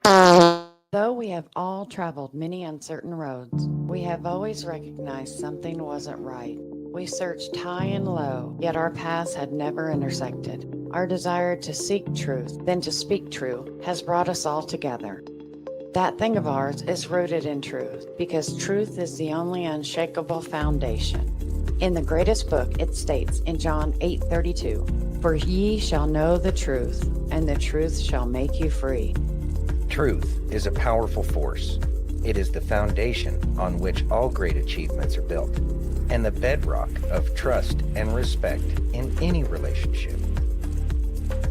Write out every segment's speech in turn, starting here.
Though we have all traveled many uncertain roads, we have always recognized something wasn't right. We searched high and low, yet our paths had never intersected. Our desire to seek truth, then to speak true, has brought us all together. That thing of ours is rooted in truth, because truth is the only unshakable foundation. In the greatest book, it states in John 8:32, "For ye shall know the truth, and the truth shall make you free." Truth is a powerful force. It is the foundation on which all great achievements are built, and the bedrock of trust and respect in any relationship.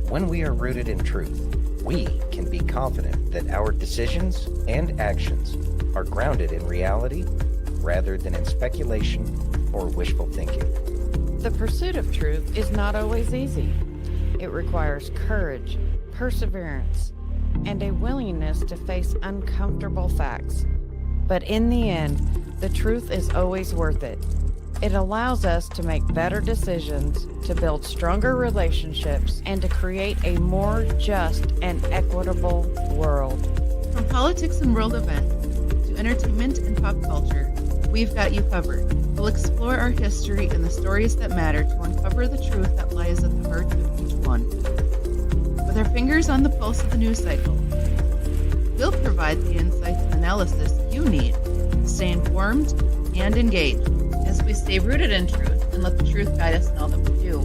When we are rooted in truth, we can be confident that our decisions and actions are grounded in reality rather than in speculation or wishful thinking. The pursuit of truth is not always easy. It requires courage, perseverance, and a willingness to face uncomfortable facts. But in the end, the truth is always worth it. It allows us to make better decisions, to build stronger relationships, and to create a more just and equitable world. From politics and world events to entertainment and pop culture, we've got you covered. We'll explore our history and the stories that matter to uncover the truth that lies at the heart of each one. With our fingers on the pulse of the news cycle, we'll provide the insights and analysis you need to stay informed and engaged. As we stay rooted in truth and let the truth guide us in all that we do,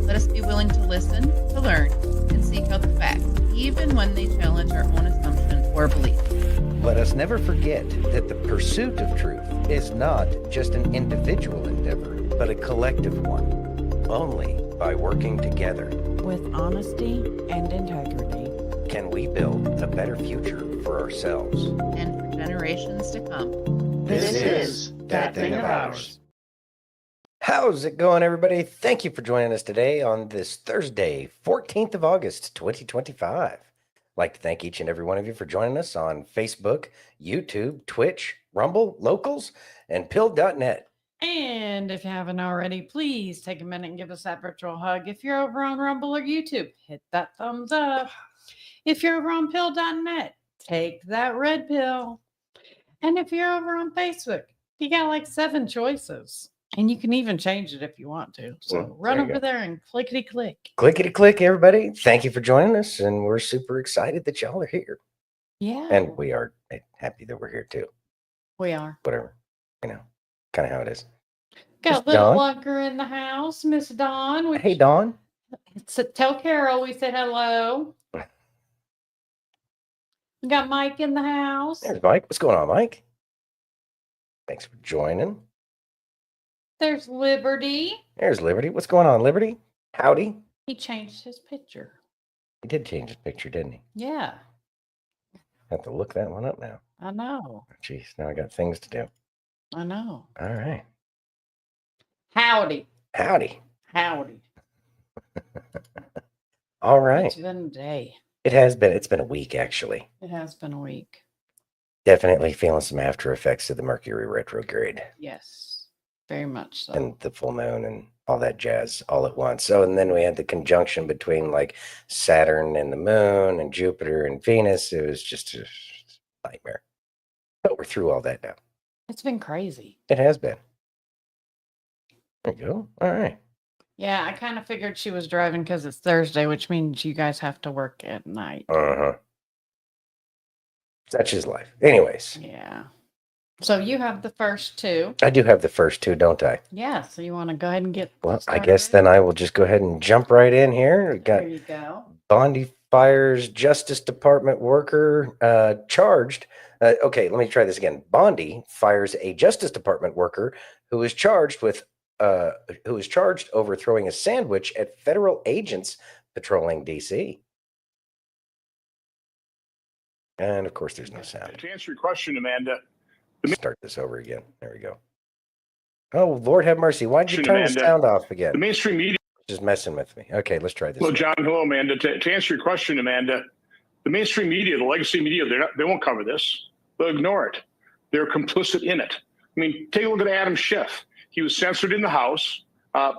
let us be willing to listen, to learn, and seek out the facts, even when they challenge our own assumption or belief. Let us never forget that the pursuit of truth is not just an individual endeavor, but a collective one. Only by working together With honesty and integrity, can we build a better future for ourselves And for generations to come. This is That Thing of Ours. How's it going, everybody? Thank you for joining us today on this Thursday, 14th of August, 2025. I'd like to thank each and every one of you for joining us on Facebook, YouTube, Twitch, Rumble, Locals, and Pill.net. and if you haven't already, please take a minute and give us that virtual hug. If you're over on Rumble or YouTube, hit that thumbs up. If you're over on pill.net, take that red pill. And if you're over on Facebook, you got like 7 choices. And you can even change it if you want to. So run over there and clickety click. Clickety click, everybody. Thank you for joining us, and we're super excited that y'all are here. Yeah. And we are happy that we're here too. We are. Whatever, kind of how it is. Got little Lunker in the house, Miss Dawn. Hey, Dawn. Tell Carol we said hello. We got Mike in the house. There's Mike. What's going on, Mike? Thanks for joining. There's Liberty. There's Liberty. What's going on, Liberty? Howdy. He changed his picture. He did change his picture, didn't he? Yeah. Have to look that one up now. I know. Jeez, now I got things to do. I know. All right. Howdy. Howdy. Howdy. All right. It's been a day. It has been. It's been a week, actually. It has been a week. Definitely feeling some after effects of the Mercury retrograde. Yes. Very much so. And the full moon and all that jazz all at once. So, and then we had the conjunction between like Saturn and the moon and Jupiter and Venus. It was just a nightmare. But we're through all that now. It's been crazy. It has been. There you go. All right. Yeah, I kind of figured she was driving because it's Thursday, which means you guys have to work at night. Such is life. Anyways. Yeah. So you have the first 2. I do have the first 2, don't I? Yeah. So you want to go ahead and get. Well, I guess then I will just go ahead and jump right in here. We got there you go. Bondi fires Justice Department worker charged. Okay, let me try this again. Bondi fires a Justice Department worker who is charged over throwing a sandwich at federal agents patrolling D.C. And of course, there's no sound. To answer your question, Amanda. Start this over again. There we go. Oh, Lord have mercy. Why'd you turn the sound off again? The mainstream media. Just messing with me. Okay, let's try this. Hello, John. Hello, Amanda. To answer your question, Amanda, the mainstream media, the legacy media, they won't cover this. They'll ignore it. They're complicit in it. I mean, take a look at Adam Schiff. He was censored in the House. I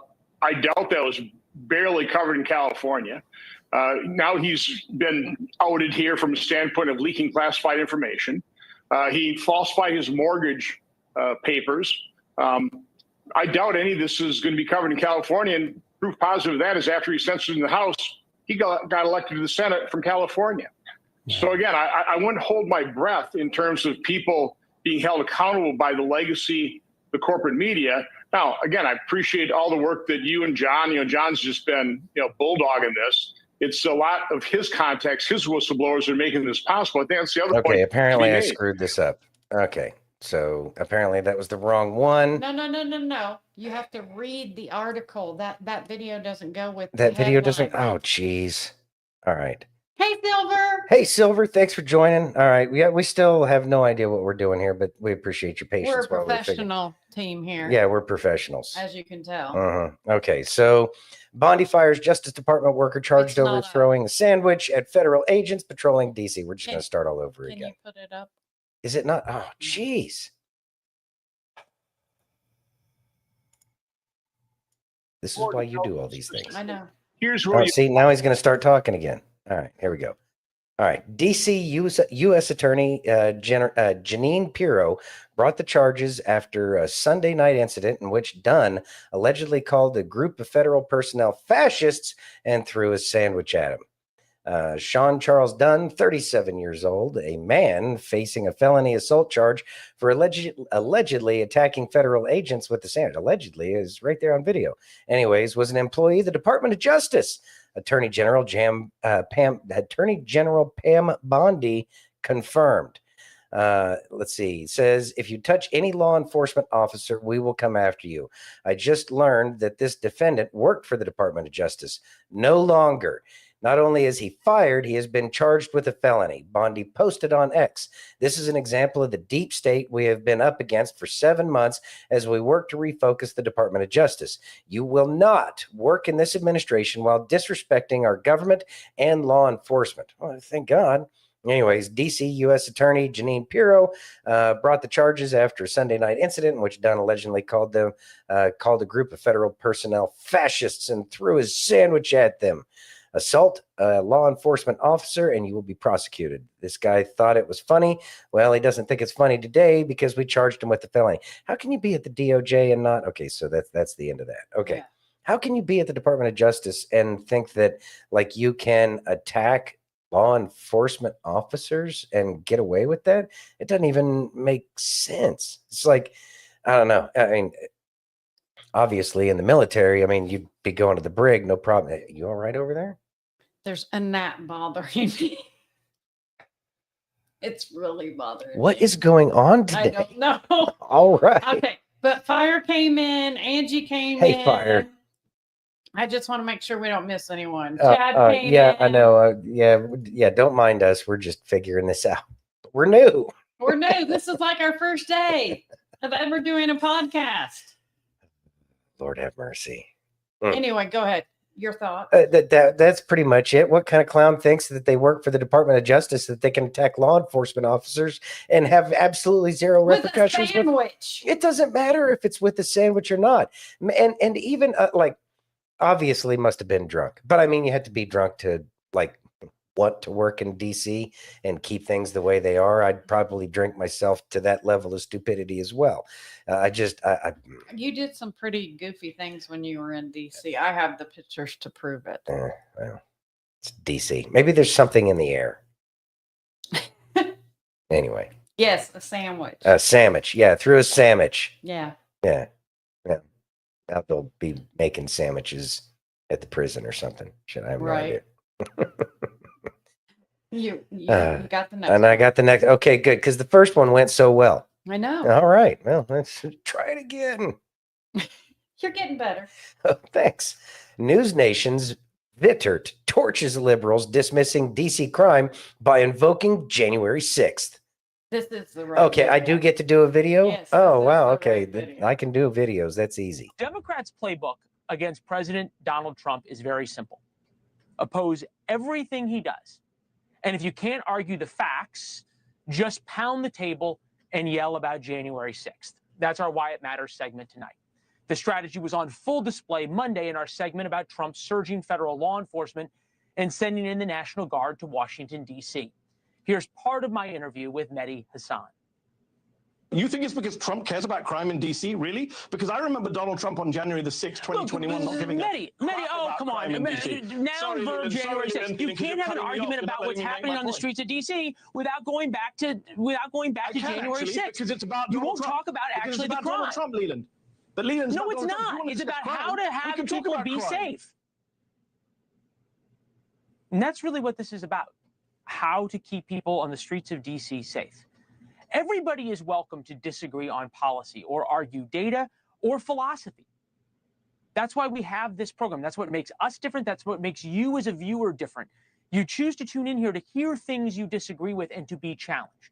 doubt that was barely covered in California. Now he's been outed here from a standpoint of leaking classified information. He falsified his mortgage papers. I doubt any of this is going to be covered in California, and proof positive of that is after he censored in the House, he got elected to the Senate from California. So again, I wouldn't hold my breath in terms of people being held accountable by the legacy, the corporate media. Now, again, I appreciate all the work that you and John, John's just been, bulldogging this. It's a lot of his contacts, his whistleblowers are making this possible. I think that's the other point. Okay, apparently I screwed this up. Okay, so apparently that was the wrong one. No. You have to read the article. That video doesn't go with that video doesn't. Oh, geez. All right. Hey, Silver. Hey, Silver. Thanks for joining. All right. We still have no idea what we're doing here, but we appreciate your patience. We're a professional team here. Yeah, we're professionals. As you can tell. Okay. So Bondi fires Justice Department worker charged over throwing a sandwich at federal agents patrolling D.C. We're just going to start all over again. Can you put it up? Is it not? Oh, geez. This is why you do all these things. I know. Here's where see, now he's going to start talking again. All right, here we go. All right, D.C. U.S. Attorney Jeanine Pirro brought the charges after a Sunday night incident in which Dunn allegedly called a group of federal personnel fascists and threw a sandwich at him. Sean Charles Dunn, 37 years old, a man facing a felony assault charge for allegedly attacking federal agents with the sandwich. Allegedly is right there on video. Anyways, was an employee of the Department of Justice. Attorney General Pam Bondi confirmed. Let's see. It says, if you touch any law enforcement officer, we will come after you. I just learned that this defendant worked for the Department of Justice. No longer. Not only is he fired, he has been charged with a felony. Bondi posted on X. This is an example of the deep state we have been up against for 7 months as we work to refocus the Department of Justice. You will not work in this administration while disrespecting our government and law enforcement. Well, thank God. Anyways, D.C. U.S. Attorney Jeanine Pirro brought the charges after a Sunday night incident in which Dunn allegedly called a group of federal personnel fascists and threw his sandwich at them. Assault a law enforcement officer and you will be prosecuted. This guy thought it was funny. Well, he doesn't think it's funny today because we charged him with the felony. How can you be at the DOJ and not? Okay, so that's the end of that. Okay. Yeah. How can you be at the Department of Justice and think that like you can attack law enforcement officers and get away with that? It doesn't even make sense. It's like, I don't know. I mean, obviously in the military, I mean, you'd be going to the brig, no problem. You all right over there? There's a gnat bothering me. It's really bothering me. What is going on today? I don't know. All right. Okay. But Fire came in. Angie came in. Hey, Fire. I just want to make sure we don't miss anyone. Chad came yeah, in. I know. Yeah. Don't mind us. We're just figuring this out. We're new. We're new. This is like our first day of ever doing a podcast. Lord have mercy. Anyway, go ahead. Your thought? That's pretty much it. What kind of clown thinks that they work for the Department of Justice that they can attack law enforcement officers and have absolutely zero repercussions? With a sandwich. It doesn't matter if it's with a sandwich or not. And even like, obviously must have been drunk. But I mean, you had to be drunk to like want to work in DC and keep things the way they are. I'd probably drink myself to that level of stupidity as well. You did some pretty goofy things when you were in DC. I have the pictures to prove it. Well, it's DC. Maybe there's something in the air. Anyway. Yes, a sandwich. A sandwich. Yeah, through a sandwich. Yeah. Yeah. Now they'll be making sandwiches at the prison or something. Should I have no idea? You got the next and one. I got the next. Okay, good. Because the first one went so well. I know. All right. Well, let's try it again. You're getting better. Oh, thanks. NewsNation's Vittert torches liberals dismissing DC crime by invoking January 6th. This is the right Okay, video. I do get to do a video? Yes, oh, wow. Okay. Right I can do videos. That's easy. Democrats' playbook against President Donald Trump is very simple. Oppose everything he does. And if you can't argue the facts, just pound the table and yell about January 6th. That's our Why It Matters segment tonight. The strategy was on full display Monday in our segment about Trump's surging federal law enforcement and sending in the National Guard to Washington, D.C. Here's part of my interview with Mehdi Hassan. You think it's because Trump cares about crime in D.C., really? Because I remember Donald Trump on January the 6th, 2021, not giving Mehdi, oh, come on. Noun, verb, January 6th. You can't have an argument about what's happening on the streets of D.C. without going back to January 6th. Because it's about you won't talk about actually the crime. Donald Trump, Leland. But Leland's no, it's not. It's about how to have people be safe. And that's really what this is about. How to keep people on the streets of D.C. safe. Everybody is welcome to disagree on policy or argue data or philosophy. That's why we have this program. That's what makes us different. That's what makes you as a viewer different. You choose to tune in here to hear things you disagree with and to be challenged.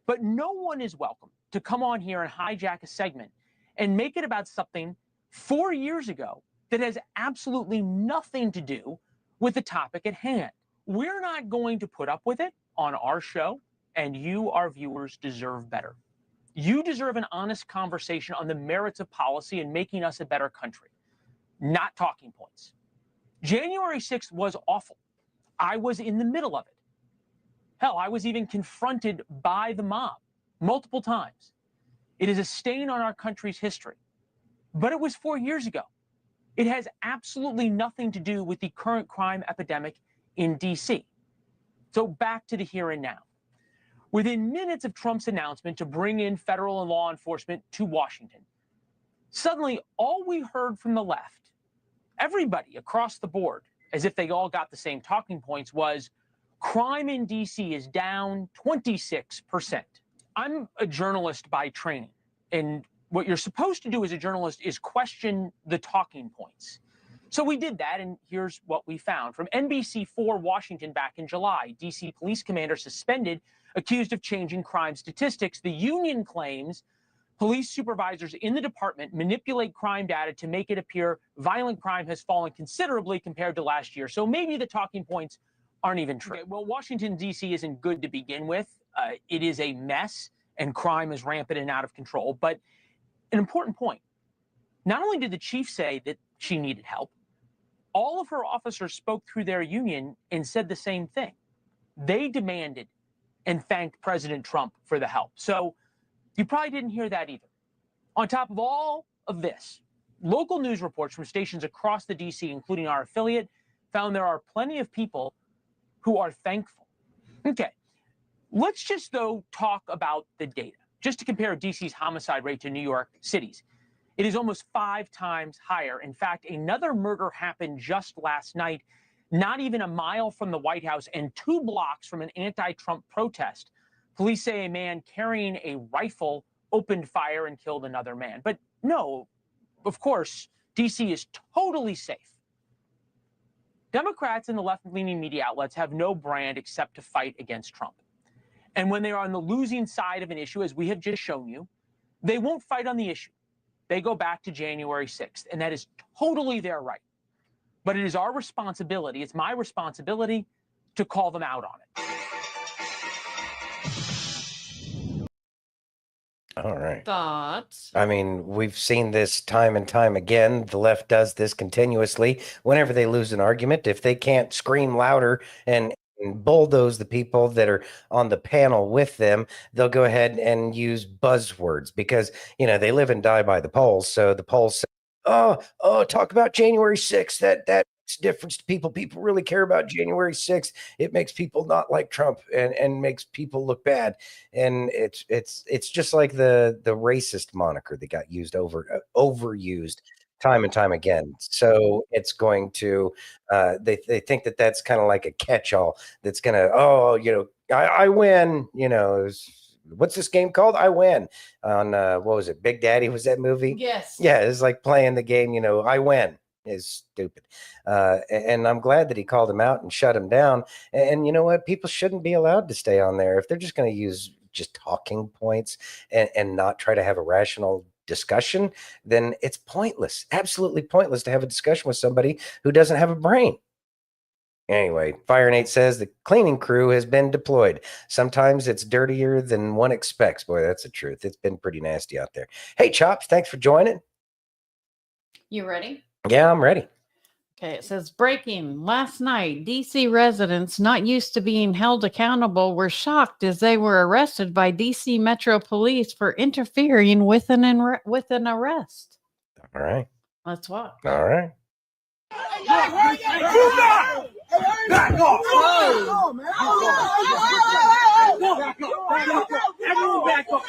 But no one is welcome to come on here and hijack a segment and make it about something 4 years ago that has absolutely nothing to do with the topic at hand. We're not going to put up with it on our show. And you, our viewers, deserve better. You deserve an honest conversation on the merits of policy and making us a better country, not talking points. January 6th was awful. I was in the middle of it. Hell, I was even confronted by the mob multiple times. It is a stain on our country's history. But it was 4 years ago. It has absolutely nothing to do with the current crime epidemic in D.C. So back to the here and now. Within minutes of Trump's announcement to bring in federal and law enforcement to Washington, suddenly all we heard from the left, everybody across the board, as if they all got the same talking points, was crime in D.C. is down 26%. I'm a journalist by training, and what you're supposed to do as a journalist is question the talking points. So we did that, and here's what we found. From NBC4 Washington back in July, D.C. police commander suspended, accused of changing crime statistics. The union claims police supervisors in the department manipulate crime data to make it appear violent crime has fallen considerably compared to last year. So maybe the talking points aren't even true. Okay, well, Washington, D.C. isn't good to begin with. It is a mess, and crime is rampant and out of control. But an important point, not only did the chief say that she needed help, all of her officers spoke through their union and said the same thing. They demanded and thanked President Trump for the help. So you probably didn't hear that either. On top of all of this, local news reports from stations across the D.C., including our affiliate, found there are plenty of people who are thankful. Okay, let's just, though, talk about the data. Just to compare D.C.'s homicide rate to New York City's, it is almost 5 times higher. In fact, another murder happened just last night, not even a mile from the White House and 2 blocks from an anti-Trump protest. Police say a man carrying a rifle opened fire and killed another man. But no, of course, D.C. is totally safe. Democrats and the left-leaning media outlets have no brand except to fight against Trump. And when they are on the losing side of an issue, as we have just shown you, they won't fight on the issue. They go back to January 6th, and that is totally their right. But it is our responsibility, it's my responsibility, to call them out on it. All right. Thoughts? I mean, we've seen this time and time again. The left does this continuously. Whenever they lose an argument, if they can't scream louder and bulldoze the people that are on the panel with them, they'll go ahead and use buzzwords because, you know, they live and die by the polls. So the polls say, oh, talk about January 6th. That makes a difference to people. People really care about January 6th. It makes people not like Trump and makes people look bad. And it's just like the racist moniker that got used overused time and time again. So it's going to, they think that that's kind of like a catch-all that's going to, I win, what's this game called? I win on, what was it? Big Daddy was that movie? Yes. Yeah. It's like playing the game, I win is stupid. And I'm glad that he called him out and shut him down. And you know what? People shouldn't be allowed to stay on there. If they're just going to use just talking points and not try to have a rational discussion, then it's pointless, absolutely pointless to have a discussion with somebody who doesn't have a brain. Anyway, Fire Nate says the cleaning crew has been deployed. Sometimes it's dirtier than one expects. Boy, that's the truth. It's been pretty nasty out there. Hey, Chops, thanks for joining. You ready? Yeah, I'm ready. Okay, it says breaking last night. DC residents not used to being held accountable were shocked as they were arrested by DC Metro Police for interfering with an arrest. All right. Let's watch. All right. Back off! Oh, man. Everyone back off!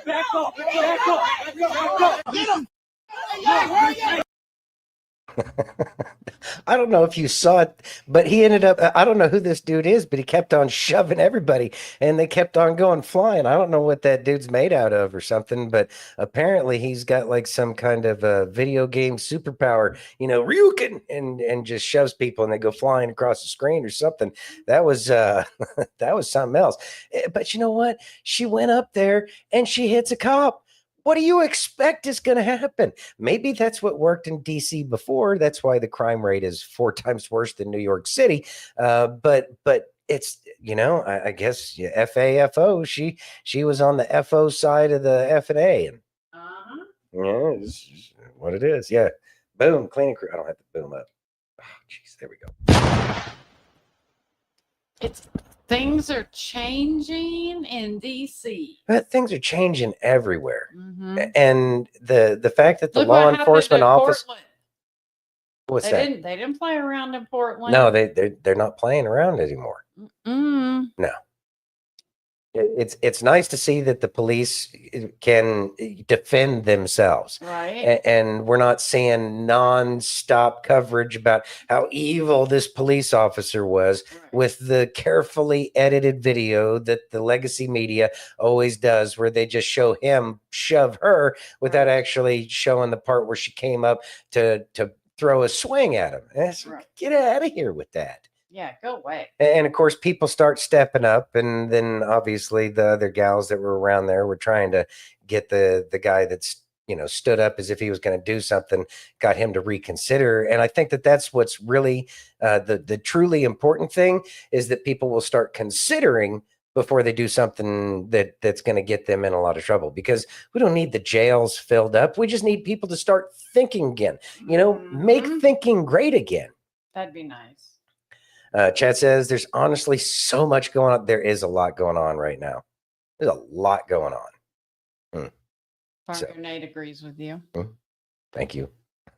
Back off! Back off! Back off! Get him! I don't know if you saw it, but he ended up, I don't know who this dude is, but he kept on shoving everybody and they kept on going flying. I don't know what that dude's made out of or something, but apparently he's got like some kind of a video game superpower, Ryukin, and just shoves people and they go flying across the screen or something. That was, that was something else. But you know what? She went up there and she hits a cop. What do you expect is going to happen? Maybe that's what worked in DC before. That's why the crime rate is 4 times worse than New York City. But it's, I guess FAFO, she was on the FO side of the F&A. And yeah, it's what it is. Yeah. Boom. Cleaning crew. I don't have to boom up. Oh, jeez. There we go. Things are changing in DC. But things are changing everywhere. And the fact that the Look law what enforcement happened in office, Portland. what's They that? They didn't play around in Portland. No, they're not playing around anymore. No. It's nice to see that the police can defend themselves. Right. And we're not seeing nonstop coverage about how evil this police officer was with the carefully edited video that the legacy media always does, where they just show him shove her without actually showing the part where she came up to throw a swing at him. Get out of here with that. Yeah, go away. And of course, people start stepping up, and then obviously the other gals that were around there were trying to get the guy that's stood up as if he was going to do something, got him to reconsider. And I think that that's what's really the truly important thing, is that people will start considering before they do something that's going to get them in a lot of trouble, because we don't need the jails filled up. We just need people to start thinking again, make thinking great again. That'd be nice. Chad says there's honestly so much going on. There is a lot going on right now. There's a lot going on. Parker Nate agrees with you. Thank you.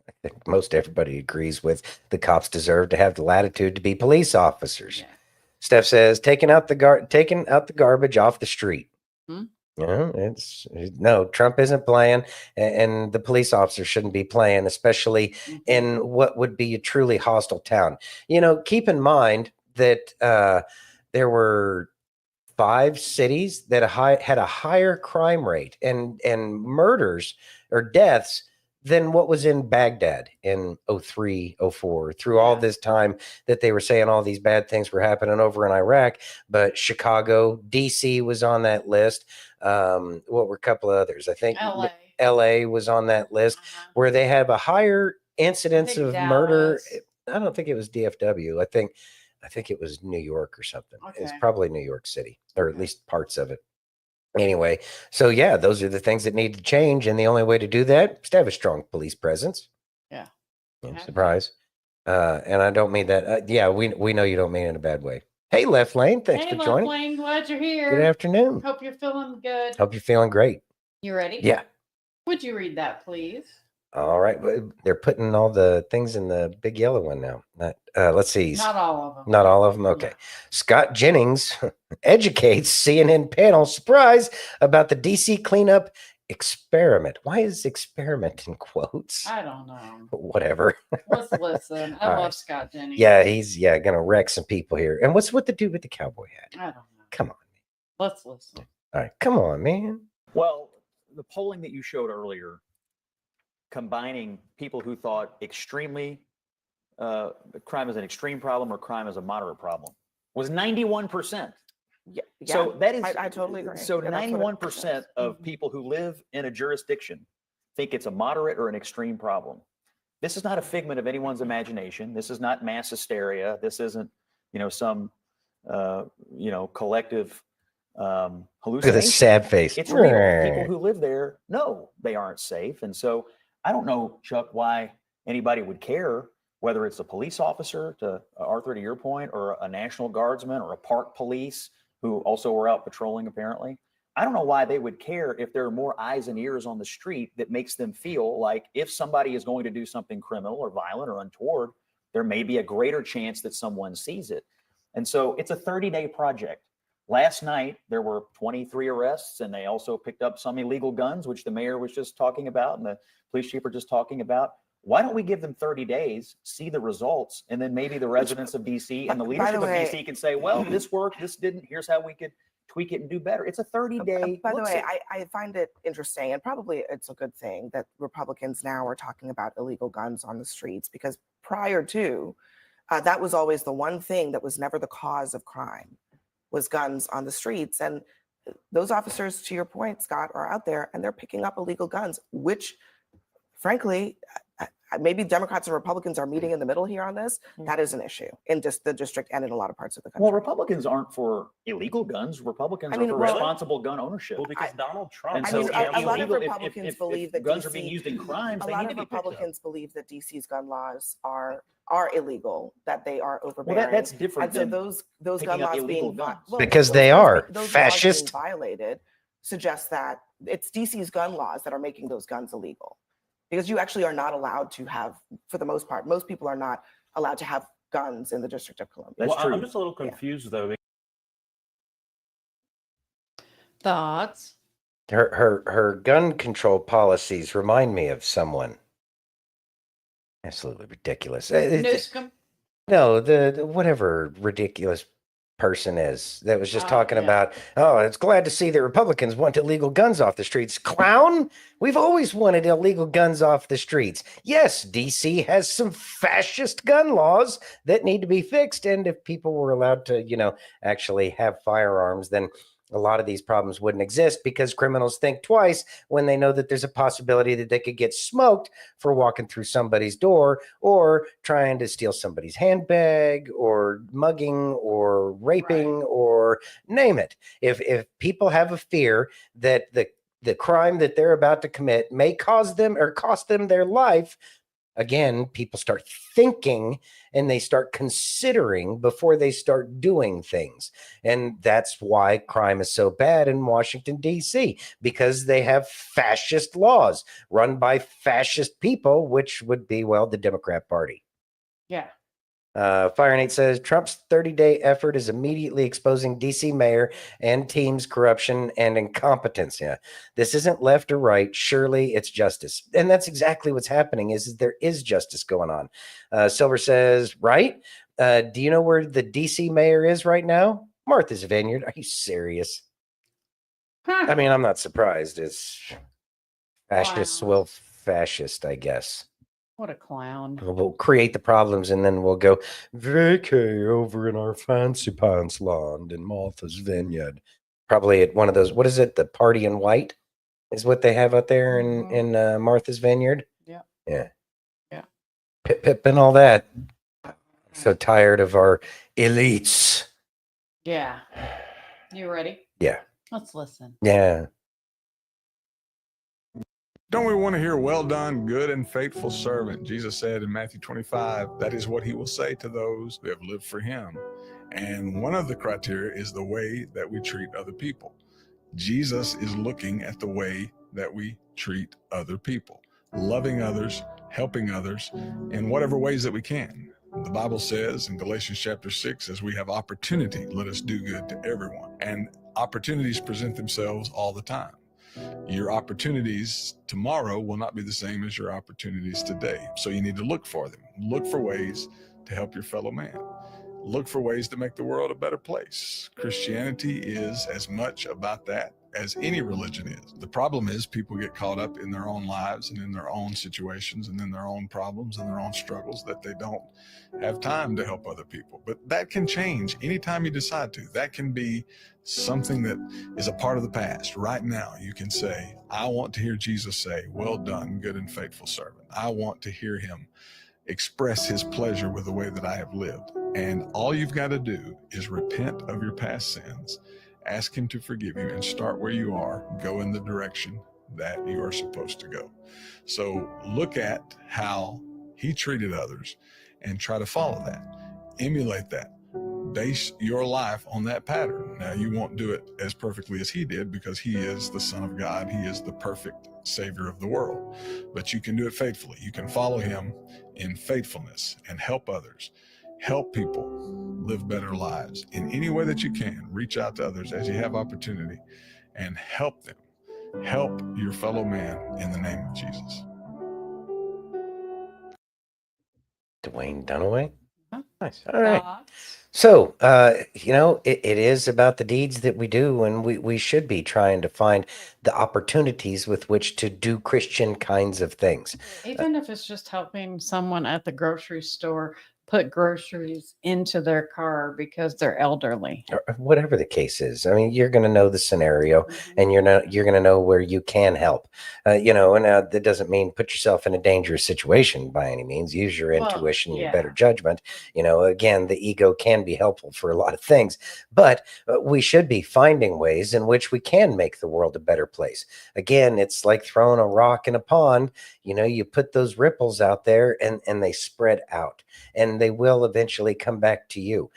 I think most everybody agrees with the cops deserve to have the latitude to be police officers. Yeah. Steph says taking out the garbage off the street. No, Trump isn't playing, and the police officers shouldn't be playing, especially in what would be a truly hostile town. Keep in mind that there were 5 cities that had a higher crime rate and murders or deaths than what was in Baghdad in 03, 04, through all this time that they were saying all these bad things were happening over in Iraq. But Chicago, DC was on that list. What were a couple of others? I think LA was on that list, where they have a higher incidence of murder. I don't think it was DFW. I think it was New York or something. It's probably New York City, or at least parts of it. Anyway, so yeah, those are the things that need to change, and the only way to do that is to have a strong police presence. Yeah. Surprise. And I don't mean that. We know you don't mean it in a bad way. Hey, Left Lane, thanks for joining. Left Lane, glad you're here. Good afternoon. Hope you're feeling good. Hope you're feeling great. You ready? Yeah. Would you read that, please? All right. They're putting all the things in the big yellow one now. Let's see. Not all of them. Not all of them. Okay. No. Scott Jennings educates CNN panel, surprise, about the DC cleanup experiment. Why is experiment in quotes? I don't know. Whatever. Let's listen. I love Scott Jennings. Yeah, he's going to wreck some people here. And what's with the dude with the cowboy hat? I don't know. Come on. Let's listen. All right. Come on, man. Well, the polling that you showed earlier, combining people who thought crime is an extreme problem or crime is a moderate problem, was 91%. Yeah, so that is, I totally agree. So 91% of people who live in a jurisdiction think it's a moderate or an extreme problem. This is not a figment of anyone's imagination. This is not mass hysteria. This isn't, some, collective hallucination. Look at the sad face. It's real. People who live there know they aren't safe. And so I don't know, Chuck, why anybody would care whether it's a police officer, to Arthur, to your point, or a National Guardsman or a park police who also were out patrolling apparently. I don't know why they would care if there are more eyes and ears on the street that makes them feel like if somebody is going to do something criminal or violent or untoward, there may be a greater chance that someone sees it. And so it's a 30-day project. Last night, there were 23 arrests, and they also picked up some illegal guns, which the mayor was just talking about and the police chief were just talking about. Why don't we give them 30 days, see the results, and then maybe the residents of D.C. and the leadership of D.C. can say, well, this worked, this didn't, here's how we could tweak it and do better. It's a 30-day. By the way, I find it interesting, and probably it's a good thing that Republicans now are talking about illegal guns on the streets, because prior to, that was always the one thing that was never the cause of crime, was guns on the streets. And those officers, to your point, Scott, are out there and they're picking up illegal guns, which frankly, maybe Democrats and Republicans are meeting in the middle here on this. That is an issue in just the district and in a lot of parts of the country. Well, Republicans aren't for illegal guns. Republicans are for responsible gun ownership. Well, because Donald Trump. I mean, a lot of Republicans believe that guns are being used in crimes. A lot of Republicans believe that DC's gun laws are illegal, that they are overbearing. Well, that's different. And so those gun laws being because they are fascist, violated, suggests that it's DC's gun laws that are making those guns illegal. Because you actually are not allowed to have, for the most part, most people are not allowed to have guns in the District of Columbia. That's true. I'm just a little confused though. Thoughts? Her gun control policies remind me of someone. Absolutely ridiculous. Newsom? No, the whatever ridiculous person is that was just talking about, oh, it's glad to see that Republicans want illegal guns off the streets. Clown, we've always wanted illegal guns off the streets. Yes, DC has some fascist gun laws that need to be fixed, and if people were allowed to, actually have firearms, then a lot of these problems wouldn't exist, because criminals think twice when they know that there's a possibility that they could get smoked for walking through somebody's door or trying to steal somebody's handbag or mugging or raping or name it. If people have a fear that the crime that they're about to commit may cause them or cost them their life, again, people start thinking and they start considering before they start doing things. And that's why crime is so bad in Washington, D.C., because they have fascist laws run by fascist people, which would be, well, the Democrat Party. Yeah. Fire8 says Trump's 30-day effort is immediately exposing DC mayor and team's corruption and incompetence. Yeah, this isn't left or right. Surely it's justice. And that's exactly what's happening is there is justice going on. Silver says, right? Do you know where the DC mayor is right now? Martha's Vineyard. Are you serious? I mean, I'm not surprised. It's fascists will fascist, I guess. What a clown. We'll create the problems and then we'll go vacay over in our fancy pants land in Martha's Vineyard. Probably at one of those, what is it? The Party in White is what they have out there in Martha's Vineyard. Yeah. Yeah. Yeah. Pip, pip, and all that. So tired of our elites. Yeah. You ready? Yeah. Let's listen. Yeah. Don't we want to hear, well done, good and faithful servant? Jesus said in Matthew 25, that is what he will say to those who have lived for him. And one of the criteria is the way that we treat other people. Jesus is looking at the way that we treat other people, loving others, helping others in whatever ways that we can. The Bible says in Galatians chapter 6, as we have opportunity, let us do good to everyone. And opportunities present themselves all the time. Your opportunities tomorrow will not be the same as your opportunities today. So you need to look for them. Look for ways to help your fellow man. Look for ways to make the world a better place. Christianity is as much about that as any religion is. The problem is people get caught up in their own lives and in their own situations and in their own problems and their own struggles that they don't have time to help other people. But that can change anytime you decide to. That can be something that is a part of the past. Right now, you can say, I want to hear Jesus say, well done, good and faithful servant. I want to hear him express his pleasure with the way that I have lived. And all you've got to do is repent of your past sins, ask him to forgive you, and start where you are, go in the direction that you are supposed to go. So look at how he treated others and try to follow that, emulate that. Base your life on that pattern. Now, you won't do it as perfectly as he did because he is the Son of God. He is the perfect Savior of the world. But you can do it faithfully. You can follow him in faithfulness and help others. Help people live better lives in any way that you can. Reach out to others as you have opportunity and help them. Help your fellow man in the name of Jesus. Dwayne Dunaway. Huh? Nice. All right. So, it is about the deeds that we do, and we should be trying to find the opportunities with which to do Christian kinds of things. Even if it's just helping someone at the grocery store put groceries into their car because they're elderly. Or whatever the case is. I mean, you're going to know the scenario, and you're going to know where you can help. And that doesn't mean put yourself in a dangerous situation by any means. Use your intuition, your better judgment. Again, the ego can be helpful for a lot of things, but we should be finding ways in which we can make the world a better place. Again, it's like throwing a rock in a pond. You put those ripples out there, and they spread out, and they will eventually come back to you.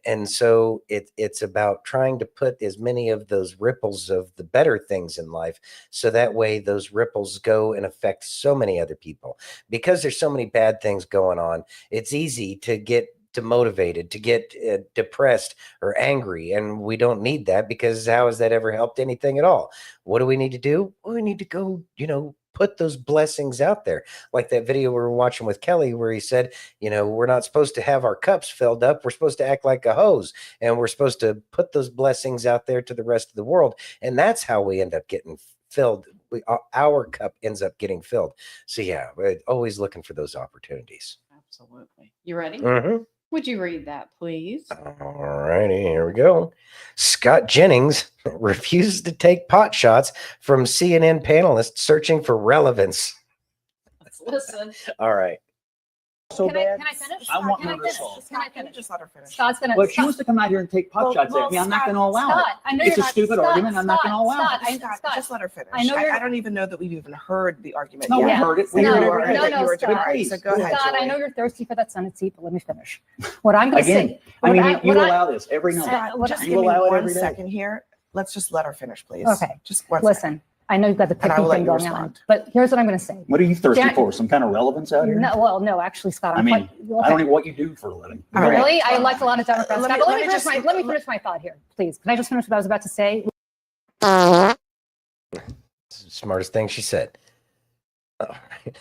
And so it's about trying to put as many of those ripples of the better things in life, so that way those ripples go and affect so many other people. Because there's so many bad things going on, it's easy to get demotivated, to get depressed or angry. And we don't need that, because how has that ever helped anything at all? What do we need to do? Well, we need to go, put those blessings out there. Like that video we were watching with Kelly, where he said, we're not supposed to have our cups filled up. We're supposed to act like a hose, and we're supposed to put those blessings out there to the rest of the world. And that's how we end up getting filled. Our cup ends up getting filled. So we're always looking for those opportunities. Absolutely. You ready? Mm-hmm. Would you read that, please? All righty, here we go. Scott Jennings refuses to take pot shots from CNN panelists searching for relevance. Let's listen. All right. So bad. Can I finish? I want Can I Murderous. finish? Can I finish? Just let her finish. Scott's gonna. Well, if she wants to come out here and take pot shots at me, I'm not going to allow it. I know It's you're a not- stupid Scott, argument. I'm not going to allow Scott, it. Scott, Just let her finish. I know you're- I don't even know that we've even heard the argument No, yet. we heard it. We No, heard no, it. no, that you were Scott. doing. Please, So go ahead, Scott, I Julie. know you're thirsty for that Senate seat, but let me finish. What I'm going to Again, say. I mean, what you I- allow this every night. Scott, just You give me allow it 1 every day. second here. Let's just let her finish, please. Okay. Just one Listen, second. I know you've got the And I picking will let thing you going on, respond. but here's what I'm going to say. What are you thirsty Jack- for? Some kind of relevance out here? No, actually, Scott, I mean, okay. I don't know what you do for a living. All right. Really? I elect a lot of Democrats. Let Scott, me- but let me let me finish my thought here, please. Can I just finish what I was about to say? Smartest thing she said. All right.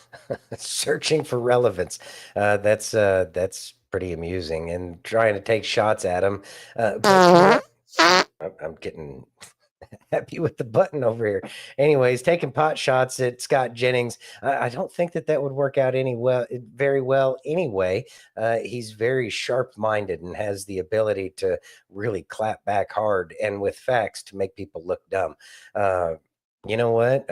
Searching for relevance. That's pretty amusing, and trying to take shots at him. But I'm getting happy with the button over here. Anyways, taking pot shots at Scott Jennings. I don't think that would work out very well anyway. He's very sharp-minded and has the ability to really clap back hard and with facts to make people look dumb. You know what?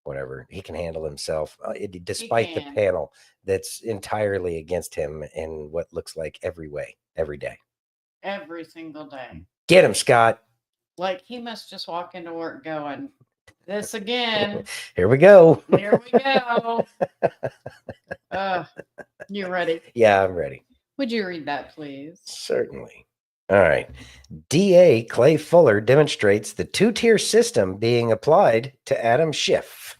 Whatever. He can handle himself, despite the panel that's entirely against him in what looks like every way, every day. Every single day. Get him, Scott. Like, he must just walk into work going, this again. Here we go. Here we go. You ready? Yeah, I'm ready. Would you read that, please? Certainly. All right. DA Clay Fuller demonstrates the two-tier system being applied to Adam Schiff.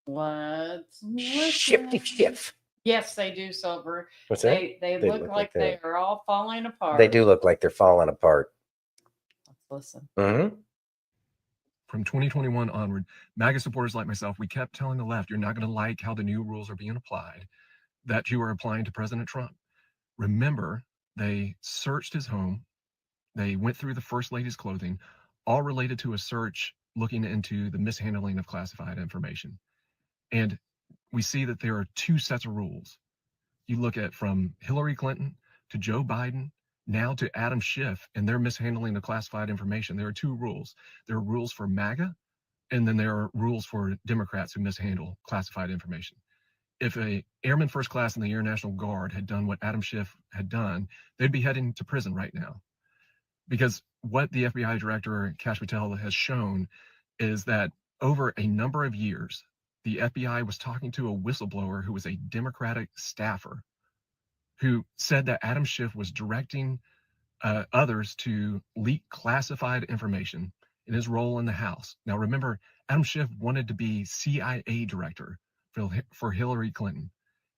Let's Shifty Schiff. Yes, they do, Silver. What's that? They look like they are all falling apart. They do look like they're falling apart. Let's listen. Mm-hmm. From 2021 onward, MAGA supporters like myself, we kept telling the left, you're not going to like how the new rules are being applied, that you are applying to President Trump. Remember, they searched his home. They went through the First Lady's clothing, all related to a search looking into the mishandling of classified information. And we see that there are two sets of rules. You look at from Hillary Clinton to Joe Biden, now to Adam Schiff and their mishandling of classified information. There are two rules. There are rules for MAGA, and then there are rules for Democrats who mishandle classified information. If a airman first class in the Air National Guard had done what Adam Schiff had done, they'd be heading to prison right now. Because what the FBI director, Kash Patel, has shown is that over a number of years, the FBI was talking to a whistleblower who was a Democratic staffer who said that Adam Schiff was directing others to leak classified information in his role in the House. Now, remember, Adam Schiff wanted to be CIA director for Hillary Clinton.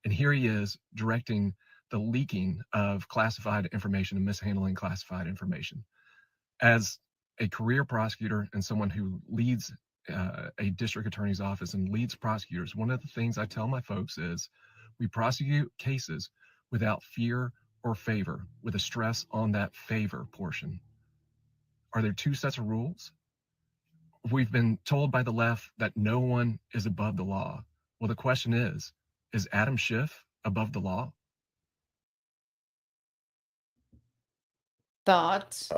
And here he is directing the leaking of classified information and mishandling classified information. As a career prosecutor and someone who leads a district attorney's office and leads prosecutors, one of the things I tell my folks is we prosecute cases without fear or favor, with a stress on that favor portion. Are there two sets of rules? We've been told by the left that no one is above the law. Well, the question is Adam Schiff above the law? Thoughts?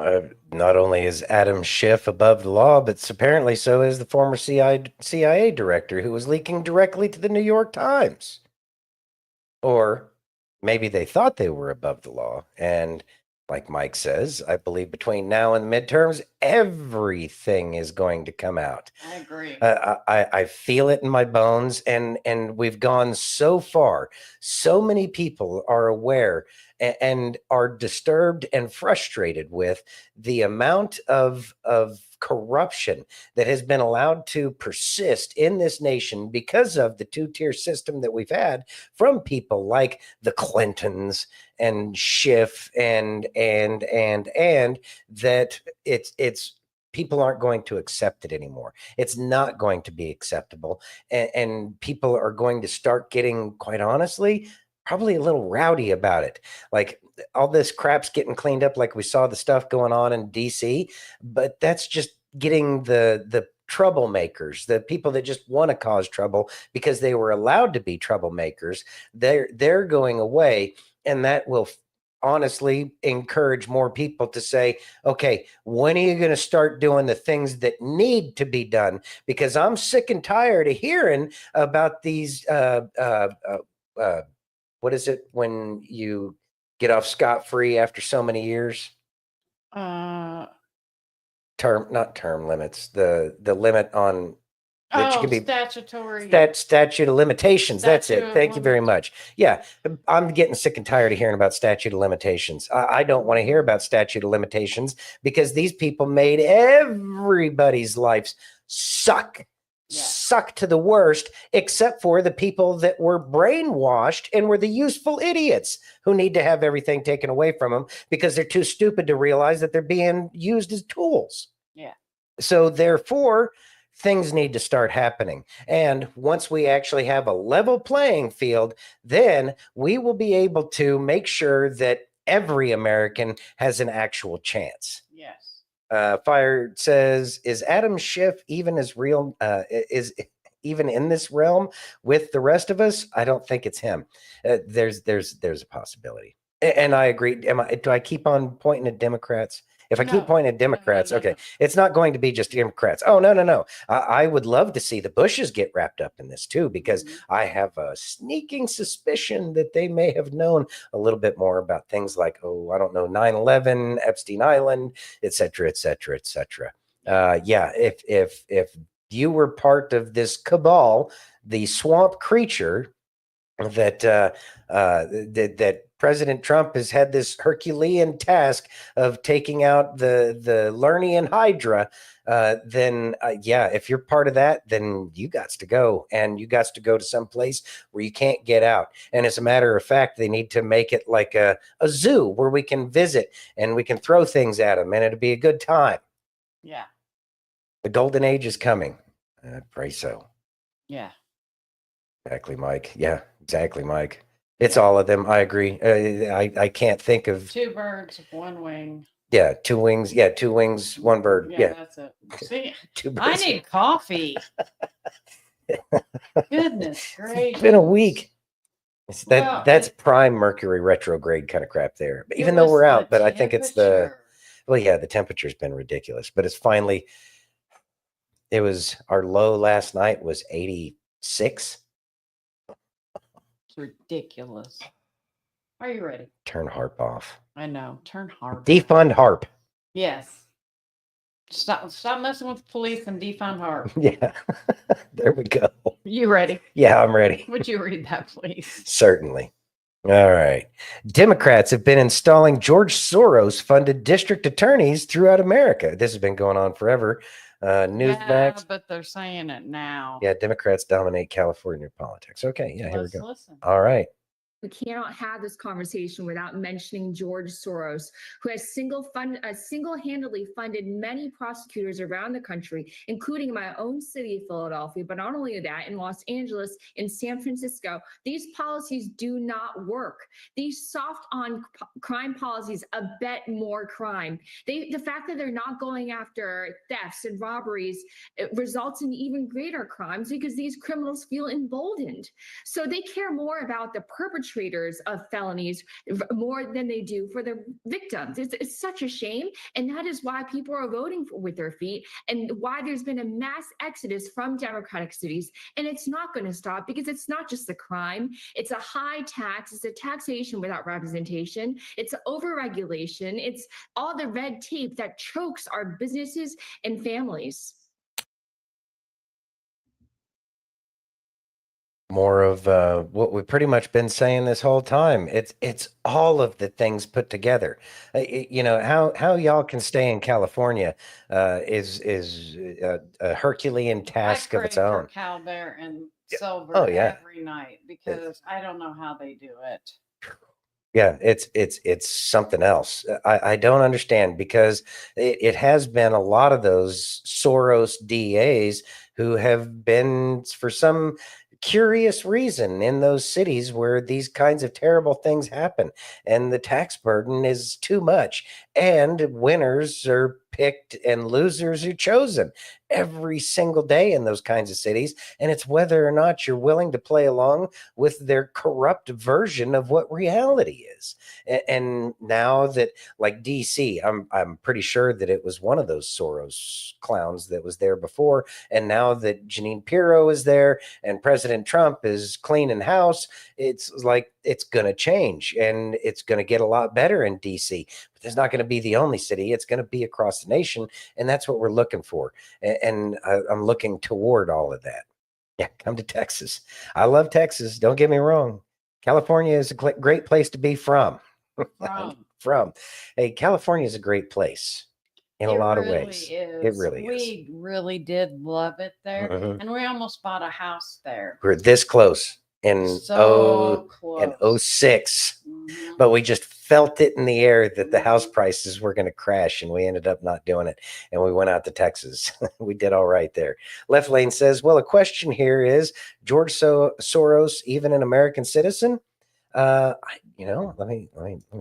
Not only is Adam Schiff above the law, but apparently so is the former CIA director who was leaking directly to the New York Times. Or maybe they thought they were above the law. And like Mike says, I believe between now and the midterms, everything is going to come out. I agree. I feel it in my bones, and we've gone so far. So many people are aware and are disturbed and frustrated with the amount of corruption that has been allowed to persist in this nation because of the two-tier system that we've had from people like the Clintons and Schiff and that it's people aren't going to accept it anymore. It's not going to be acceptable. And people are going to start getting, quite honestly, probably a little rowdy about it. Like all this crap's getting cleaned up, like we saw the stuff going on in DC, but that's just getting the troublemakers, the people that just want to cause trouble because they were allowed to be troublemakers. They're going away, and that will honestly encourage more people to say, okay, when are you going to start doing the things that need to be done? Because I'm sick and tired of hearing about these what is it when you get off scot-free after so many years? Not term limits. The limit on that you can be statutory. Statute of limitations. That's Statute it. of Thank you very much. Yeah, I'm getting sick and tired of hearing about statute of limitations. I don't want to hear about statute of limitations because these people made everybody's lives suck to the worst, except for the people that were brainwashed and were the useful idiots who need to have everything taken away from them because they're too stupid to realize that they're being used as tools. Yeah. So therefore, things need to start happening. And once we actually have a level playing field, then we will be able to make sure that every American has an actual chance. Yes. Fire says, is Adam Schiff even as real, is even in this realm with the rest of us? I don't think it's him. There's a possibility. And I agree. Do I keep on pointing at Democrats? If I keep pointing at Democrats, okay, it's not going to be just Democrats. Oh, no. I would love to see the Bushes get wrapped up in this too, because I have a sneaking suspicion that they may have known a little bit more about things like, 9/11, Epstein Island, et cetera, et cetera, et cetera. Yeah, if you were part of this cabal, the swamp creature that President Trump has had this Herculean task of taking out the Lernian Hydra, then if you're part of that, then you got to go, and you got to go to some place where you can't get out. And as a matter of fact, they need to make it like a zoo where we can visit and we can throw things at them, and it'll be a good time. Yeah. The golden age is coming. I pray so. Yeah. Exactly, Mike. Yeah, exactly, Mike. It's all of them. I agree. I can't think of two birds, one wing. Yeah, two wings. Yeah, two wings, one bird. Yeah, that's it. See, two birds. I need coffee. Goodness gracious! It's been a week. That's prime Mercury retrograde kind of crap there. But even though we're out, but I think it's the temperature's been ridiculous. But it's finally. It was our low last night was 86. Ridiculous. Are you ready? Turn HARP off. I know. Turn HARP. Defund HARP. Yes. Stop messing with the police and defund her. Yeah, there we go. You ready? Yeah, I'm ready. Would you read that, please? Certainly. All right. Democrats have been installing George Soros funded district attorneys throughout America. This has been going on forever. Newsmax. Yeah, but they're saying it now. Yeah, Democrats dominate California politics. Okay, yeah, here we Let's go. listen. All right. We cannot have this conversation without mentioning George Soros, who has single-handedly funded many prosecutors around the country, including my own city of Philadelphia, but not only that, in Los Angeles, in San Francisco. These policies do not work. These soft on crime policies abet more crime. The fact that they're not going after thefts and robberies, it results in even greater crimes because these criminals feel emboldened. So they care more about the perpetrators of felonies more than they do for the victims. It's such a shame. And that is why people are voting with their feet and why there's been a mass exodus from Democratic cities. And it's not going to stop because it's not just the crime. It's a high tax. It's a taxation without representation. It's overregulation. It's all the red tape that chokes our businesses and families. More of what we've pretty much been saying this whole time. It's all of the things put together. You know how y'all can stay in California is a Herculean task of its own. Calbear and Silver every night because I don't know how they do it. Yeah, it's something else. I don't understand because it has been a lot of those Soros DAs who have been, for some curious reason, in those cities where these kinds of terrible things happen and the tax burden is too much and winners are picked and losers are chosen every single day in those kinds of cities, and it's whether or not you're willing to play along with their corrupt version of what reality is. And now that, like DC, I'm pretty sure that it was one of those Soros clowns that was there before, and now that Jeanine Pirro is there and President Trump is cleaning house, it's like it's going to change and it's going to get a lot better in DC. But it's not going to be the only city. It's going to be across the nation, and that's what we're looking for. And I'm looking toward all of that. Yeah, come to Texas. I love Texas. Don't get me wrong. California is a great place to be from. From. Hey, California is a great place in a lot of ways. It really is. We really did love it there, and we almost bought a house there. We're this close in in 06, but we just felt it in the air that the house prices were going to crash, and we ended up not doing it, and we went out to Texas. We did all right there. Left Lane says, well, a question here is, George Soros even an American citizen? Let me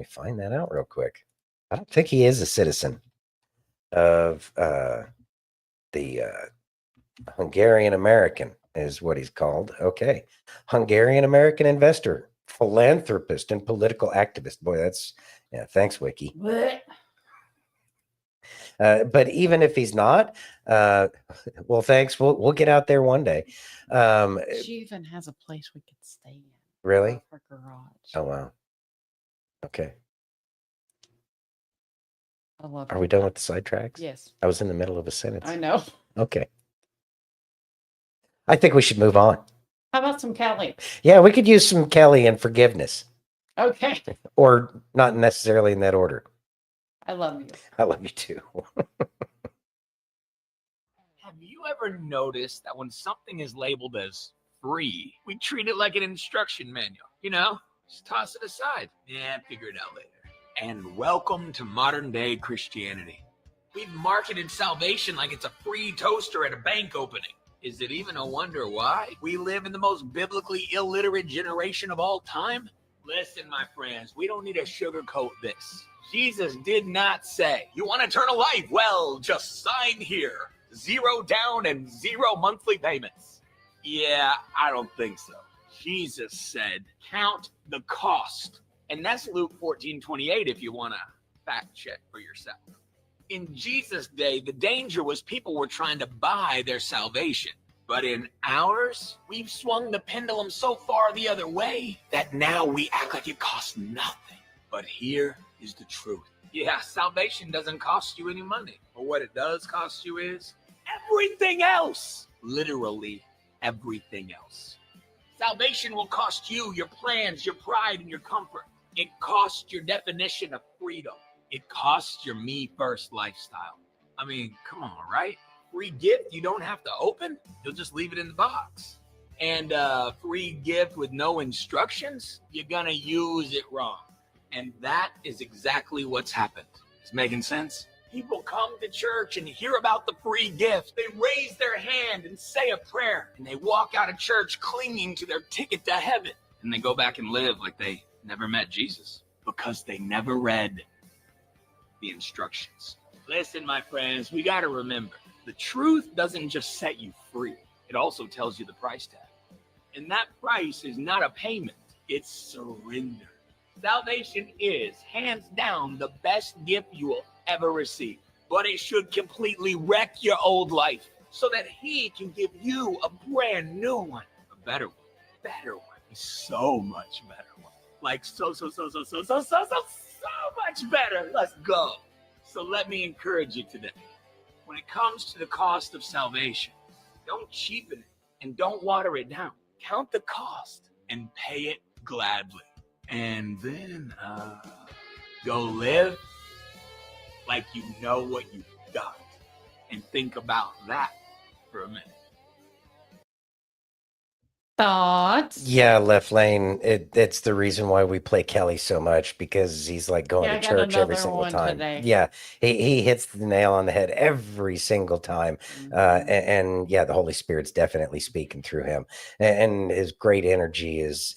find that out real quick. I don't think he is a citizen of the Hungarian American is what he's called. Okay. Hungarian American investor, philanthropist, and political activist. Boy, that's, yeah, thanks, Wiki. But even if he's not, well, thanks. We'll get out there one day. She even has a place we could stay in. Really? Her garage. Oh, wow. Okay. I love Are we done with the sidetracks? Yes. I was in the middle of a sentence. I know. Okay. I think we should move on. How about some Kelly? Yeah, we could use some Kelly and forgiveness. Okay. Or not necessarily in that order. I love you. I love you too. Have you ever noticed that when something is labeled as free, we treat it like an instruction manual? You know, just toss it aside. Yeah, figure it out later. And welcome to modern day Christianity. We've marketed salvation like it's a free toaster at a bank opening. Is it even a wonder why we live in the most biblically illiterate generation of all time? Listen, my friends, we don't need to sugarcoat this. Jesus did not say, you want eternal life? Well, just sign here. 0 down and 0 monthly payments. Yeah, I don't think so. Jesus said, count the cost. And that's Luke 14:28 if you want to fact check for yourself. In Jesus' day, the danger was people were trying to buy their salvation. But in ours, we've swung the pendulum so far the other way that now we act like it costs nothing. But here is the truth. Yeah, salvation doesn't cost you any money. But what it does cost you is everything else. Literally everything else. Salvation will cost you your plans, your pride, and your comfort. It costs your definition of freedom. It costs your me first lifestyle. I mean, come on, right? Free gift you don't have to open. You'll just leave it in the box. And free gift with no instructions, you're gonna use it wrong. And that is exactly what's happened. It's making sense? People come to church and hear about the free gift. They raise their hand and say a prayer. And they walk out of church clinging to their ticket to heaven. And they go back and live like they never met Jesus because they never read the instructions. Listen, my friends, we got to remember, the truth doesn't just set you free. It also tells you the price tag. And that price is not a payment. It's surrender. Salvation is, hands down, the best gift you will ever receive. But it should completely wreck your old life so that he can give you a brand new one. A better one. Better one. So much better one. Like so much better. Let's go. So let me encourage you today. When it comes to the cost of salvation, don't cheapen it and don't water it down. Count the cost and pay it gladly. And then go live like you know what you've got. And think about that for a minute. Thoughts? Yeah, Left Lane. It's the reason why we play Kelly so much, because he's like going to church every single time. Today. Yeah, he hits the nail on the head every single time. And yeah, the Holy Spirit's definitely speaking through him, and his great energy is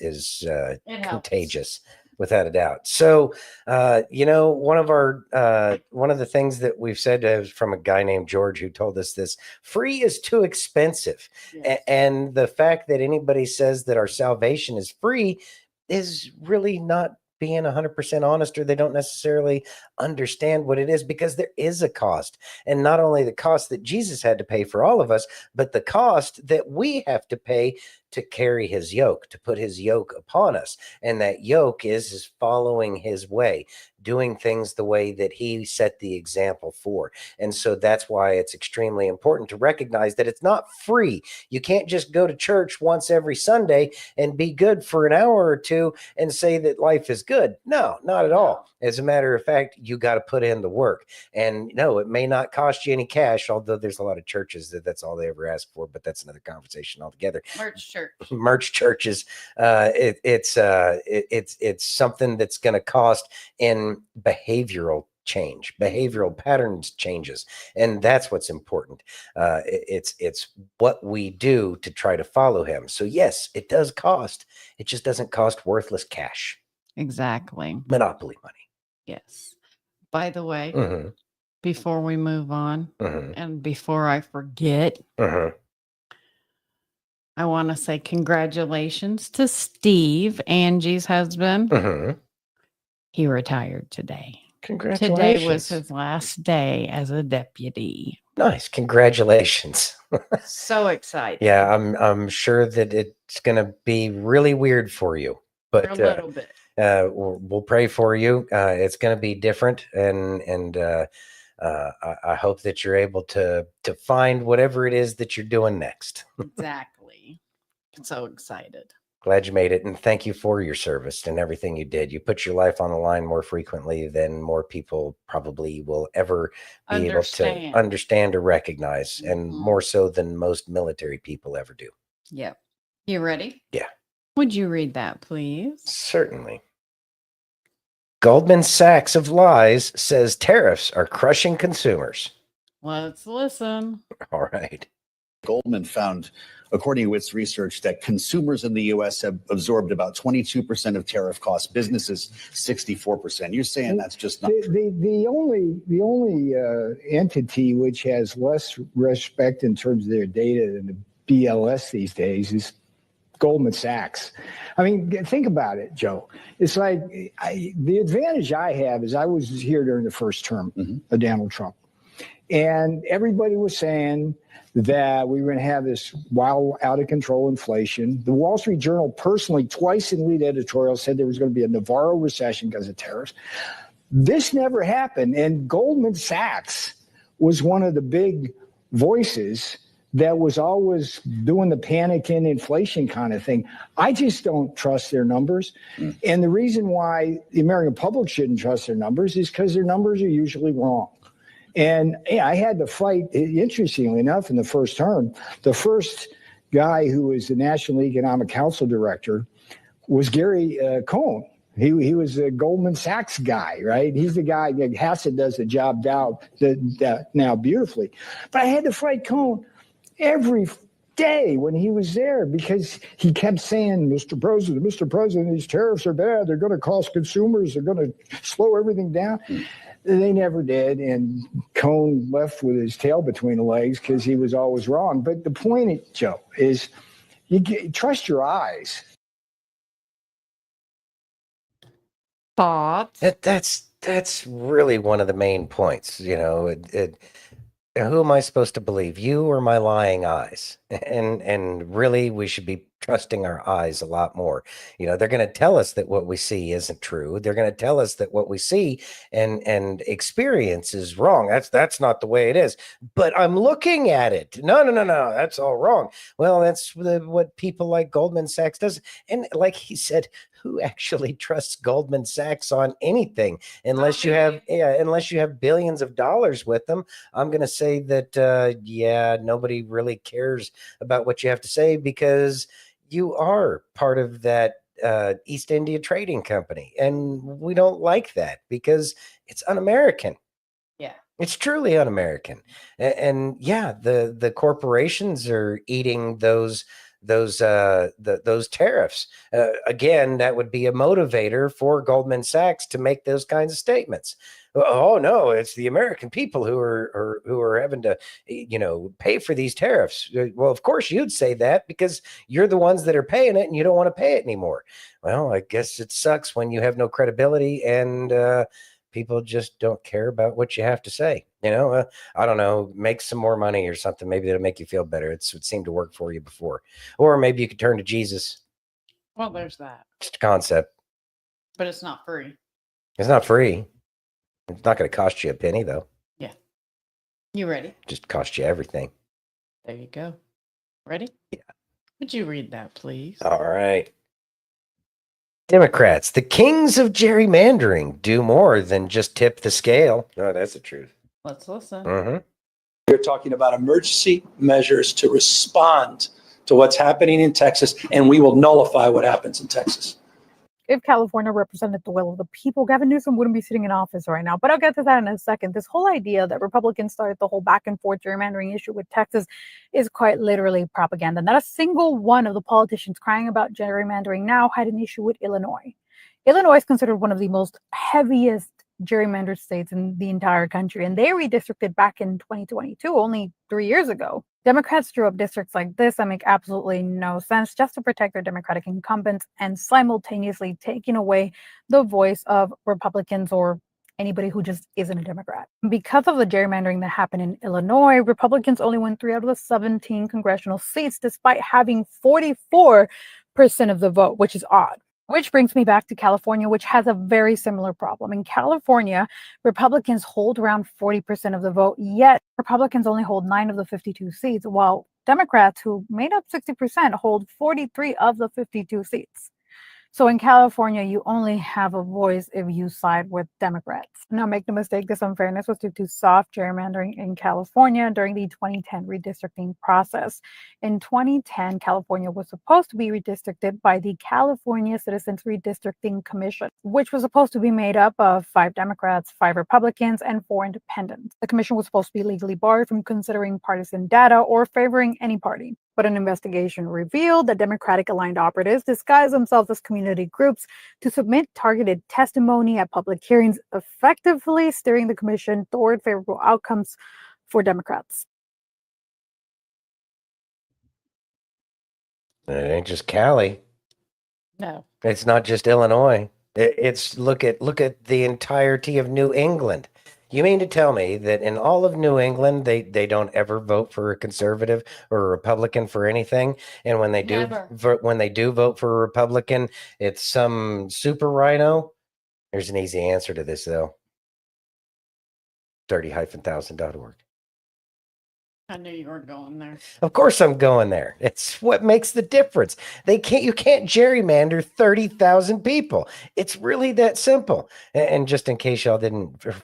contagious. Without a doubt. So, one of the things that we've said is from a guy named George who told us this: free is too expensive. Yes. And the fact that anybody says that our salvation is free is really not being 100% honest, or they don't necessarily understand what it is, because there is a cost. And not only the cost that Jesus had to pay for all of us, but the cost that we have to pay to carry his yoke, to put his yoke upon us. And that yoke is following his way, doing things the way that he set the example for. And so that's why it's extremely important to recognize that it's not free. You can't just go to church once every Sunday and be good for an hour or two and say that life is good. No, not at all. As a matter of fact, you got to put in the work. And no, it may not cost you any cash, although there's a lot of churches that's all they ever ask for, but that's another conversation altogether. Merch churches. It's something that's going to cost in behavioral change, behavioral patterns changes. And that's what's important. It's what we do to try to follow him. So yes, it does cost. It just doesn't cost worthless cash. Exactly. Monopoly money. Yes. By the way, before we move on, and before I forget, I want to say congratulations to Steve, Angie's husband. He retired today. Congratulations. Today was his last day as a deputy. Nice. Congratulations. So excited. Yeah, I'm sure that it's going to be really weird for you, but a little bit. We'll pray for you. It's going to be different, and I hope that you're able to find whatever it is that you're doing next. Exactly. So excited. Glad you made it, and thank you for your service and everything you did. You put your life on the line more frequently than more people probably will ever be able to understand or recognize, and more so than most military people ever do. Yep. You ready? Yeah. Would you read that, please? Certainly. Goldman Sachs of lies says tariffs are crushing consumers. Let's listen. All right. Goldman found, according to its research, that consumers in the U.S. have absorbed about 22% of tariff costs, businesses 64%. You're saying that's just not true. The only entity which has less respect in terms of their data than the BLS these days is Goldman Sachs. I mean, think about it, Joe. It's like the advantage I have is I was here during the first term of Donald Trump, and everybody was saying that we were going to have this wild, out of control inflation. The Wall Street Journal personally, twice in lead editorial, said there was going to be a Navarro recession because of tariffs. This never happened. And Goldman Sachs was one of the big voices that was always doing the panic and inflation kind of thing. I just don't trust their numbers. And the reason why the American public shouldn't trust their numbers is because their numbers are usually wrong. And yeah, I had to fight, interestingly enough, in the first term. The first guy who was the National Economic Council director was Gary Cohn. He was a Goldman Sachs guy, right? He's the guy that Hassett does the job now beautifully. But I had to fight Cohn every day when he was there because he kept saying, Mr. President, these tariffs are bad. They're going to cost consumers. They're going to slow everything down. They never did. And Cohn left with his tail between the legs because he was always wrong. But the point, Joe, is trust your eyes. Thoughts? That's really one of the main points. You know, who am I supposed to believe, you or my lying eyes? And really, we should be trusting our eyes a lot more. You know, they're going to tell us that what we see isn't true. They're going to tell us that what we see and experience is wrong. That's not the way it is. But I'm looking at it. No, that's all wrong. Well, that's what people like Goldman Sachs does. And like he said, who actually trusts Goldman Sachs on anything unless you have billions of dollars with them? I'm going to say that nobody really cares about what you have to say because you are part of that East India Trading Company, and we don't like that because it's un-American. Yeah, it's truly un-American, and yeah, the corporations are eating those tariffs. Again, that would be a motivator for Goldman Sachs to make those kinds of statements. Oh no, it's the American people who are having to, pay for these tariffs. Well, of course you'd say that because you're the ones that are paying it and you don't want to pay it anymore. Well, I guess it sucks when you have no credibility and people just don't care about what you have to say. I don't know, make some more money or something. Maybe that'll make you feel better. It seemed to work for you before. Or maybe you could turn to Jesus. Well, there's that. Just a concept. But it's not free. It's not free. It's not going to cost you a penny, though. Yeah. You ready? Just cost you everything. There you go. Ready? Yeah. Would you read that, please? All right. Democrats, the kings of gerrymandering, do more than just tip the scale. Oh, that's the truth. Let's listen. Mm-hmm. We're talking about emergency measures to respond to what's happening in Texas, and we will nullify what happens in Texas. If California represented the will of the people, Gavin Newsom wouldn't be sitting in office right now. But I'll get to that in a second. This whole idea that Republicans started the whole back and forth gerrymandering issue with Texas is quite literally propaganda. Not a single one of the politicians crying about gerrymandering now had an issue with Illinois. Illinois is considered one of the most heaviest gerrymandered states in the entire country, and they redistricted back in 2022, only 3 years ago. Democrats drew up districts like this that make absolutely no sense just to protect their Democratic incumbents and simultaneously taking away the voice of Republicans or anybody who just isn't a Democrat. Because of the gerrymandering that happened in Illinois, Republicans only won 3 out of the 17 congressional seats despite having 44% of the vote, which is odd. Which brings me back to California, which has a very similar problem. In California, Republicans hold around 40% of the vote, yet Republicans only hold 9 of the 52 seats, while Democrats, who made up 60%, hold 43 of the 52 seats. So in California, you only have a voice if you side with Democrats. Now, make no mistake, this unfairness was due to soft gerrymandering in California during the 2010 redistricting process. In 2010, California was supposed to be redistricted by the California Citizens Redistricting Commission, which was supposed to be made up of 5 Democrats, 5 Republicans, and 4 independents. The commission was supposed to be legally barred from considering partisan data or favoring any party. But an investigation revealed that Democratic-aligned operatives disguised themselves as community groups to submit targeted testimony at public hearings, effectively steering the commission toward favorable outcomes for Democrats. It ain't just Cali. No. It's not just Illinois. It's look at the entirety of New England. You mean to tell me that in all of New England, they don't ever vote for a conservative or a Republican for anything? And when they do vote for a Republican, it's some super rhino? There's an easy answer to this, though. 30-1000.org. I knew you were going there. Of course I'm going there. It's what makes the difference. You can't gerrymander 30,000 people. It's really that simple. And just in case y'all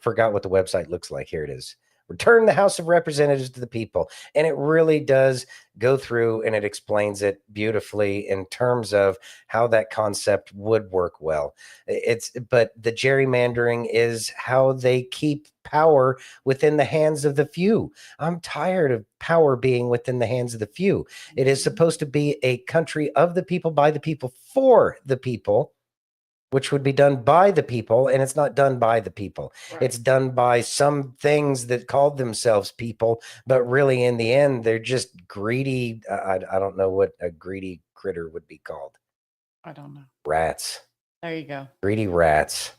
forgot what the website looks like, here it is. Return the House of Representatives to the people. And it really does go through and it explains it beautifully in terms of how that concept would work well. But the gerrymandering is how they keep power within the hands of the few. I'm tired of power being within the hands of the few. It is supposed to be a country of the people, by the people, for the people, which would be done by the people, and it's not done by the people. Right. It's done by some things that called themselves people, but really in the end, they're just greedy. I don't know what a greedy critter would be called. I don't know. Rats. There you go. Greedy rats.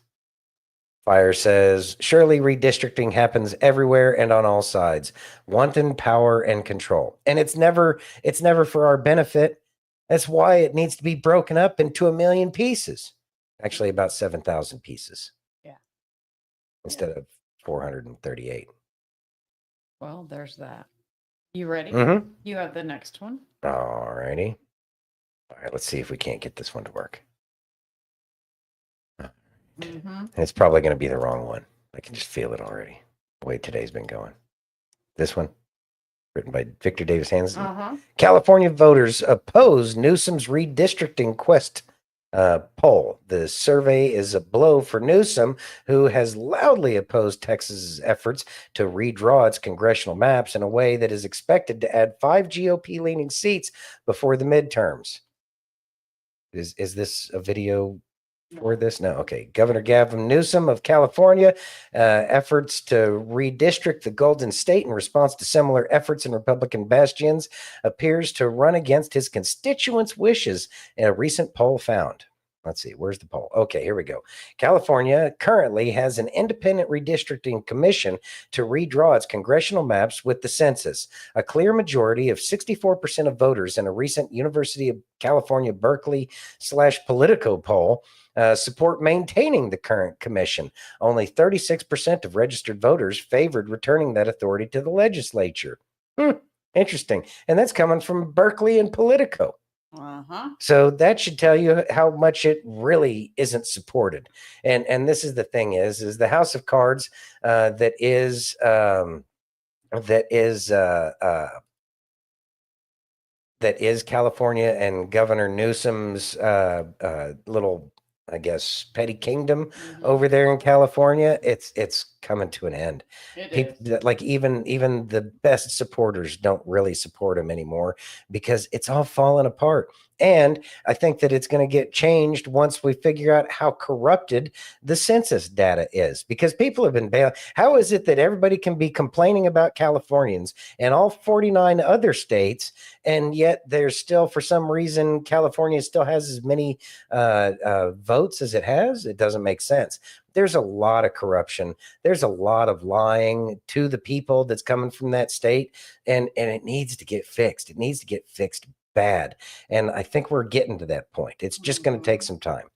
Fire says, surely redistricting happens everywhere and on all sides. Wanton power and control. And it's never for our benefit. That's why it needs to be broken up into 1 million pieces. Actually, about 7,000 pieces. Yeah. Instead of 438. Well, there's that. You ready? Mm-hmm. You have the next one. All righty. All right, let's see if we can't get this one to work. Mm-hmm. It's probably going to be the wrong one. I can just feel it already. The way today's been going. This one, written by Victor Davis Hansen. Uh-huh. California voters oppose Newsom's redistricting quest poll. The survey is a blow for Newsom, who has loudly opposed Texas's efforts to redraw its congressional maps in a way that is expected to add 5 GOP-leaning seats before the midterms. Is this a video for this? No. Okay. Governor Gavin Newsom of California efforts to redistrict the Golden State in response to similar efforts in Republican bastions appears to run against his constituents' wishes in a recent poll found. Let's see. Where's the poll? Okay, here we go. California currently has an independent redistricting commission to redraw its congressional maps with the census. A clear majority of 64% of voters in a recent University of California, Berkeley/Politico poll support maintaining the current commission. Only 36% of registered voters favored returning that authority to the legislature. Interesting. And that's coming from Berkeley and Politico. Uh-huh. So that should tell you how much it really isn't supported. And this is the thing is the House of Cards that is California and Governor Newsom's little, I guess, petty kingdom over there in California. It's coming to an end. Like even the best supporters don't really support him anymore because it's all falling apart. And I think that it's going to get changed once we figure out how corrupted the census data is, because people have been bailing. How is it that everybody can be complaining about Californians and all 49 other states, and yet there's still, for some reason, California still has as many votes as it has? It doesn't make sense. There's a lot of corruption. There's a lot of lying to the people that's coming from that state, and it needs to get fixed. It needs to get fixed bad. And I think we're getting to that point. It's just going to take some time.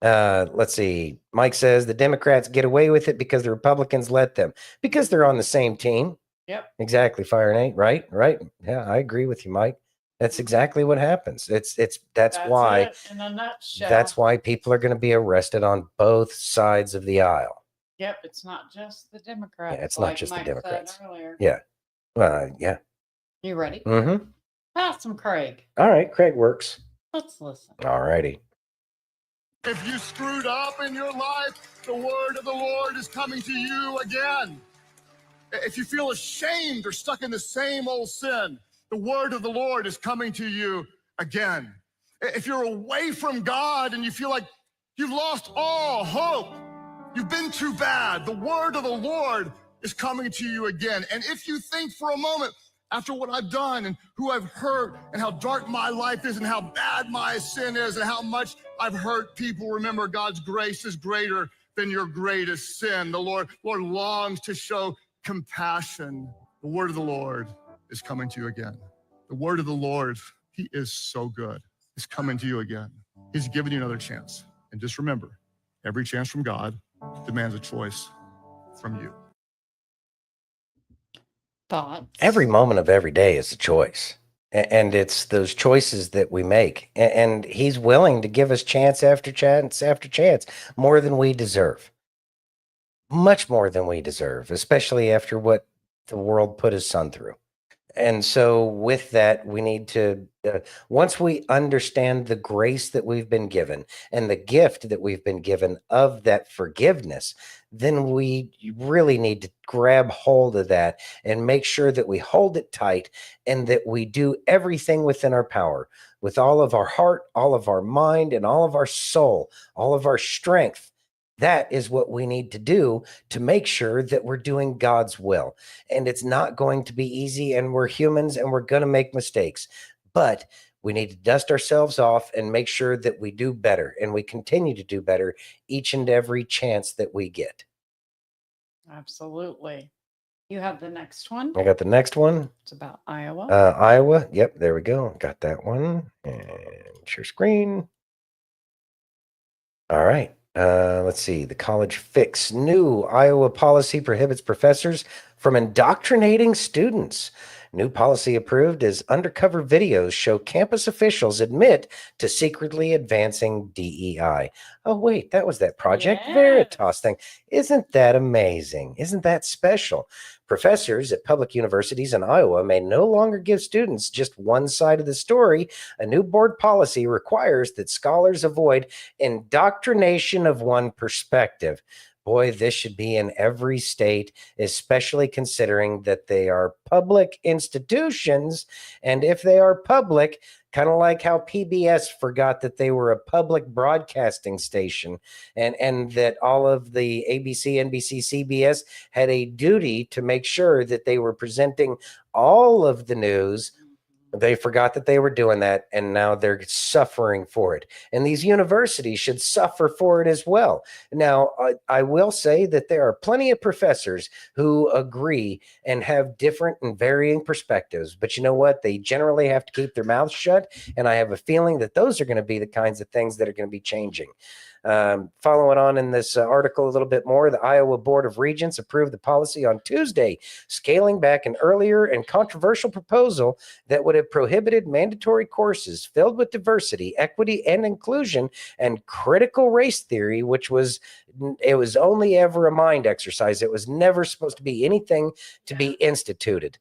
Let's see. Mike says the Democrats get away with it because the Republicans let them, because they're on the same team. Yep. Exactly. Fire Nate. Right. Yeah, I agree with you, Mike. That's exactly what happens. That's why it in a nutshell. That's why people are going to be arrested on both sides of the aisle. Yep, it's not just the Democrats. Yeah, it's like not just Mike the Democrats. said earlier. Yeah. Yeah. You ready? Mm-hmm. Pass some Craig. All right, Craig works. Let's listen. All righty. If you screwed up in your life, the word of the Lord is coming to you again. If you feel ashamed or stuck in the same old sin, the word of the Lord is coming to you again. If you're away from God and you feel like you've lost all hope, you've been too bad, the word of the Lord is coming to you again. And if you think for a moment, after what I've done and who I've hurt and how dark my life is and how bad my sin is and how much I've hurt people, remember God's grace is greater than your greatest sin. The Lord longs to show compassion. The word of the Lord is coming to you again. The word of the Lord, he is so good, is coming to you again. He's giving you another chance. And just remember, every chance from God demands a choice from you. Thoughts? Every moment of every day is a choice. And it's those choices that we make. And he's willing to give us chance after chance after chance, more than we deserve. Much more than we deserve, especially after what the world put his son through. And so with that, we need to, once we understand the grace that we've been given and the gift that we've been given of that forgiveness, then we really need to grab hold of that and make sure that we hold it tight and that we do everything within our power with all of our heart, all of our mind, and all of our soul, all of our strength. That is what we need to do to make sure that we're doing God's will. And it's not going to be easy, and we're humans and we're going to make mistakes, but we need to dust ourselves off and make sure that we do better, and we continue to do better each and every chance that we get. Absolutely. You have the next one? I got the next one. It's about Iowa. Iowa. Yep, there we go. Got that one. And share screen. All right. Let's see. The College Fix. New Iowa policy prohibits professors from indoctrinating students. New policy approved as undercover videos show campus officials admit to secretly advancing DEI. Oh, wait, that was that Project Veritas thing. Isn't that amazing? Isn't that special? Professors at public universities in Iowa may no longer give students just one side of the story. A new board policy requires that scholars avoid indoctrination of one perspective. Boy, this should be in every state, especially considering that they are public institutions. And if they are public, kind of like how PBS forgot that they were a public broadcasting station, and that all of the ABC, NBC, CBS had a duty to make sure that they were presenting all of the news. They forgot that they were doing that, and now they're suffering for it. And these universities should suffer for it as well. Now, I will say that there are plenty of professors who agree and have different and varying perspectives. But you know what? They generally have to keep their mouths shut. And I have a feeling that those are going to be the kinds of things that are going to be changing. Following on in this article a little bit more, the Iowa Board of Regents approved the policy on Tuesday, scaling back an earlier and controversial proposal that would have prohibited mandatory courses filled with diversity, equity, and inclusion and critical race theory, which was only ever a mind exercise. It was never supposed to be anything to be instituted.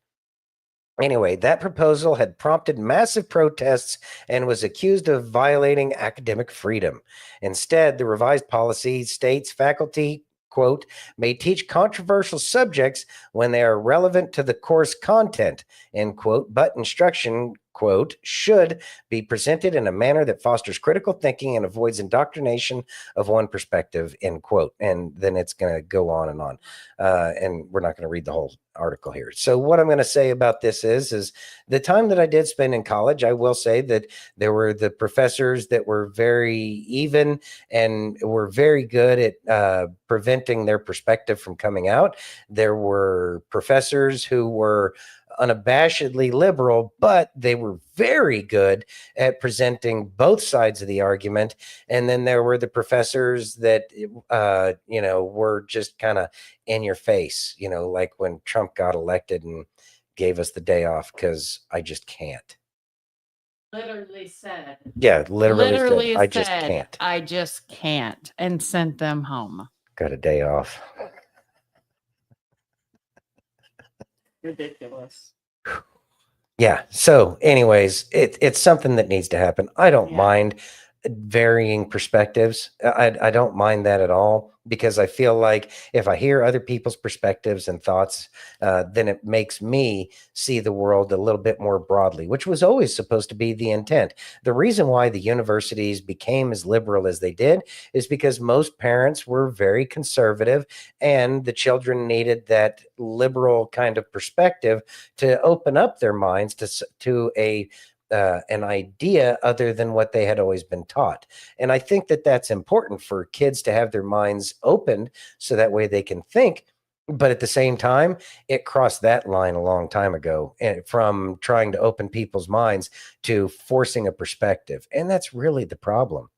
Anyway, that proposal had prompted massive protests and was accused of violating academic freedom. Instead, the revised policy states faculty, quote, may teach controversial subjects when they are relevant to the course content, end quote, but instruction, quote, should be presented in a manner that fosters critical thinking and avoids indoctrination of one perspective, end quote. And then it's going to go on. And we're not going to read the whole article here. So what I'm going to say about this is the time that I did spend in college, I will say that there were the professors that were very even and were very good at preventing their perspective from coming out. There were professors who were unabashedly liberal, but they were very good at presenting both sides of the argument. And then there were the professors that, were just kind of in your face, like when Trump got elected and gave us the day off because I just can't. Literally said. Yeah, literally said, said, I just can't. I just can't, and sent them home. Got a day off. Ridiculous. Yeah. So anyways, it's something that needs to happen. I don't mind varying perspectives. I don't mind that at all, because I feel like if I hear other people's perspectives and thoughts, then it makes me see the world a little bit more broadly, which was always supposed to be the intent. The reason why the universities became as liberal as they did is because most parents were very conservative, and the children needed that liberal kind of perspective to open up their minds to an idea other than what they had always been taught. And I think that that's important for kids to have their minds opened so that way they can think. But at the same time, it crossed that line a long time ago, and from trying to open people's minds to forcing a perspective. And that's really the problem.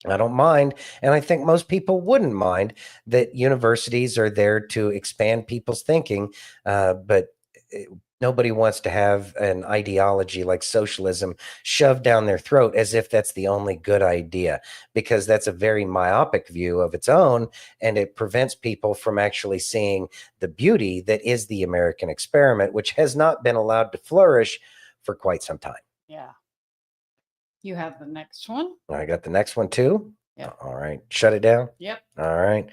I don't mind, and I think most people wouldn't mind, that universities are there to expand people's thinking, but nobody wants to have an ideology like socialism shoved down their throat as if that's the only good idea, because that's a very myopic view of its own, and it prevents people from actually seeing the beauty that is the American experiment, which has not been allowed to flourish for quite some time. Yeah. You have the next one? I got the next one too. Yep. All right. Shut it down. Yep. All right.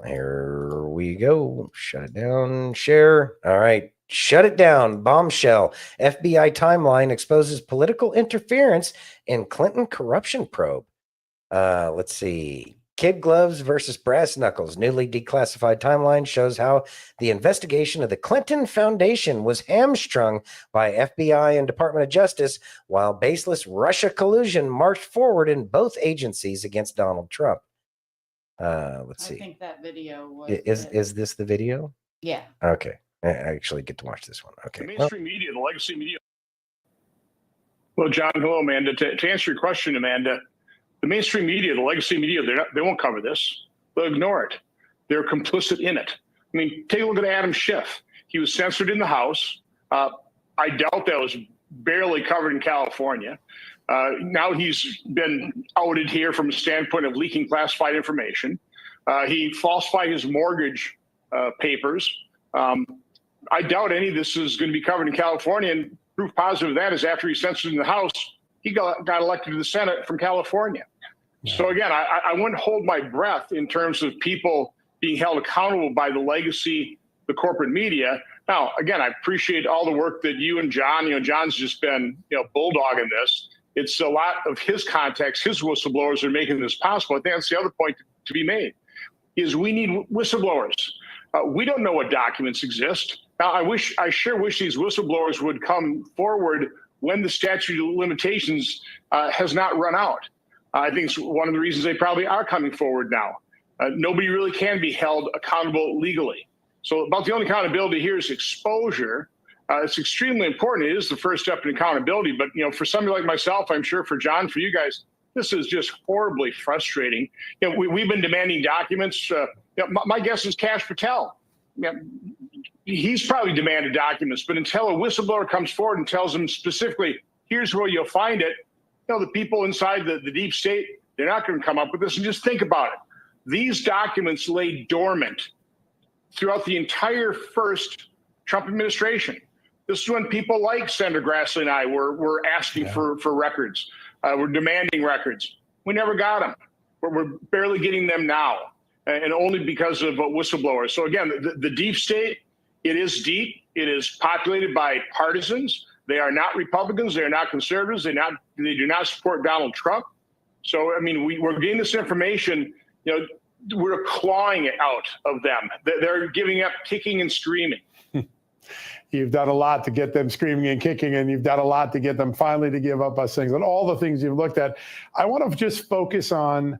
Here we go. Shut it down. Share. All right. Shut it down. Bombshell. FBI timeline exposes political interference in Clinton corruption probe. Let's see. Kid gloves versus brass knuckles. Newly declassified timeline shows how the investigation of the Clinton Foundation was hamstrung by FBI and Department of Justice, while baseless Russia collusion marched forward in both agencies against Donald Trump. Let's see. I think that video was. Is this the video? Yeah. Okay. I actually get to watch this one. Okay. The mainstream media, the legacy media. Well, John, hello, Amanda. To answer your question, Amanda, the mainstream media, the legacy media, they won't cover this. They'll ignore it. They're complicit in it. I mean, take a look at Adam Schiff. He was censored in the House. I doubt that was barely covered in California. Now he's been outed here from a standpoint of leaking classified information. He falsified his mortgage papers. I doubt any of this is going to be covered in California, and proof positive of that is after he's censored in the House, he got elected to the Senate from California. Yeah. So again, I wouldn't hold my breath in terms of people being held accountable by the legacy, the corporate media. Now, again, I appreciate all the work that you and John, John's just been, bulldogging this. It's a lot of his contacts, his whistleblowers are making this possible. I think that's the other point to be made, is we need whistleblowers. We don't know what documents exist. Now, I sure wish these whistleblowers would come forward when the statute of limitations has not run out. I think it's one of the reasons they probably are coming forward now. Nobody really can be held accountable legally. So about the only accountability here is exposure. It's extremely important. It is the first step in accountability. But, for somebody like myself, I'm sure for John, for you guys, this is just horribly frustrating. We've been demanding documents. My guess is Kash Patel. He's probably demanded documents, but until a whistleblower comes forward and tells them specifically, here's where you'll find it, the people inside the deep state, they're not going to come up with this. And just think about it. These documents lay dormant throughout the entire first Trump administration. This is when people like Senator Grassley and I were asking for records. We're demanding records. We never got them. We're barely getting them now, and only because of whistleblowers. So again, the deep state, it is deep. It is populated by partisans. They are not Republicans. They are not conservatives. They do not support Donald Trump. So, I mean, we're getting this information, we're clawing it out of them. They're giving up kicking and screaming. You've done a lot to get them screaming and kicking, and you've done a lot to get them finally to give up us things and all the things you've looked at. I want to just focus on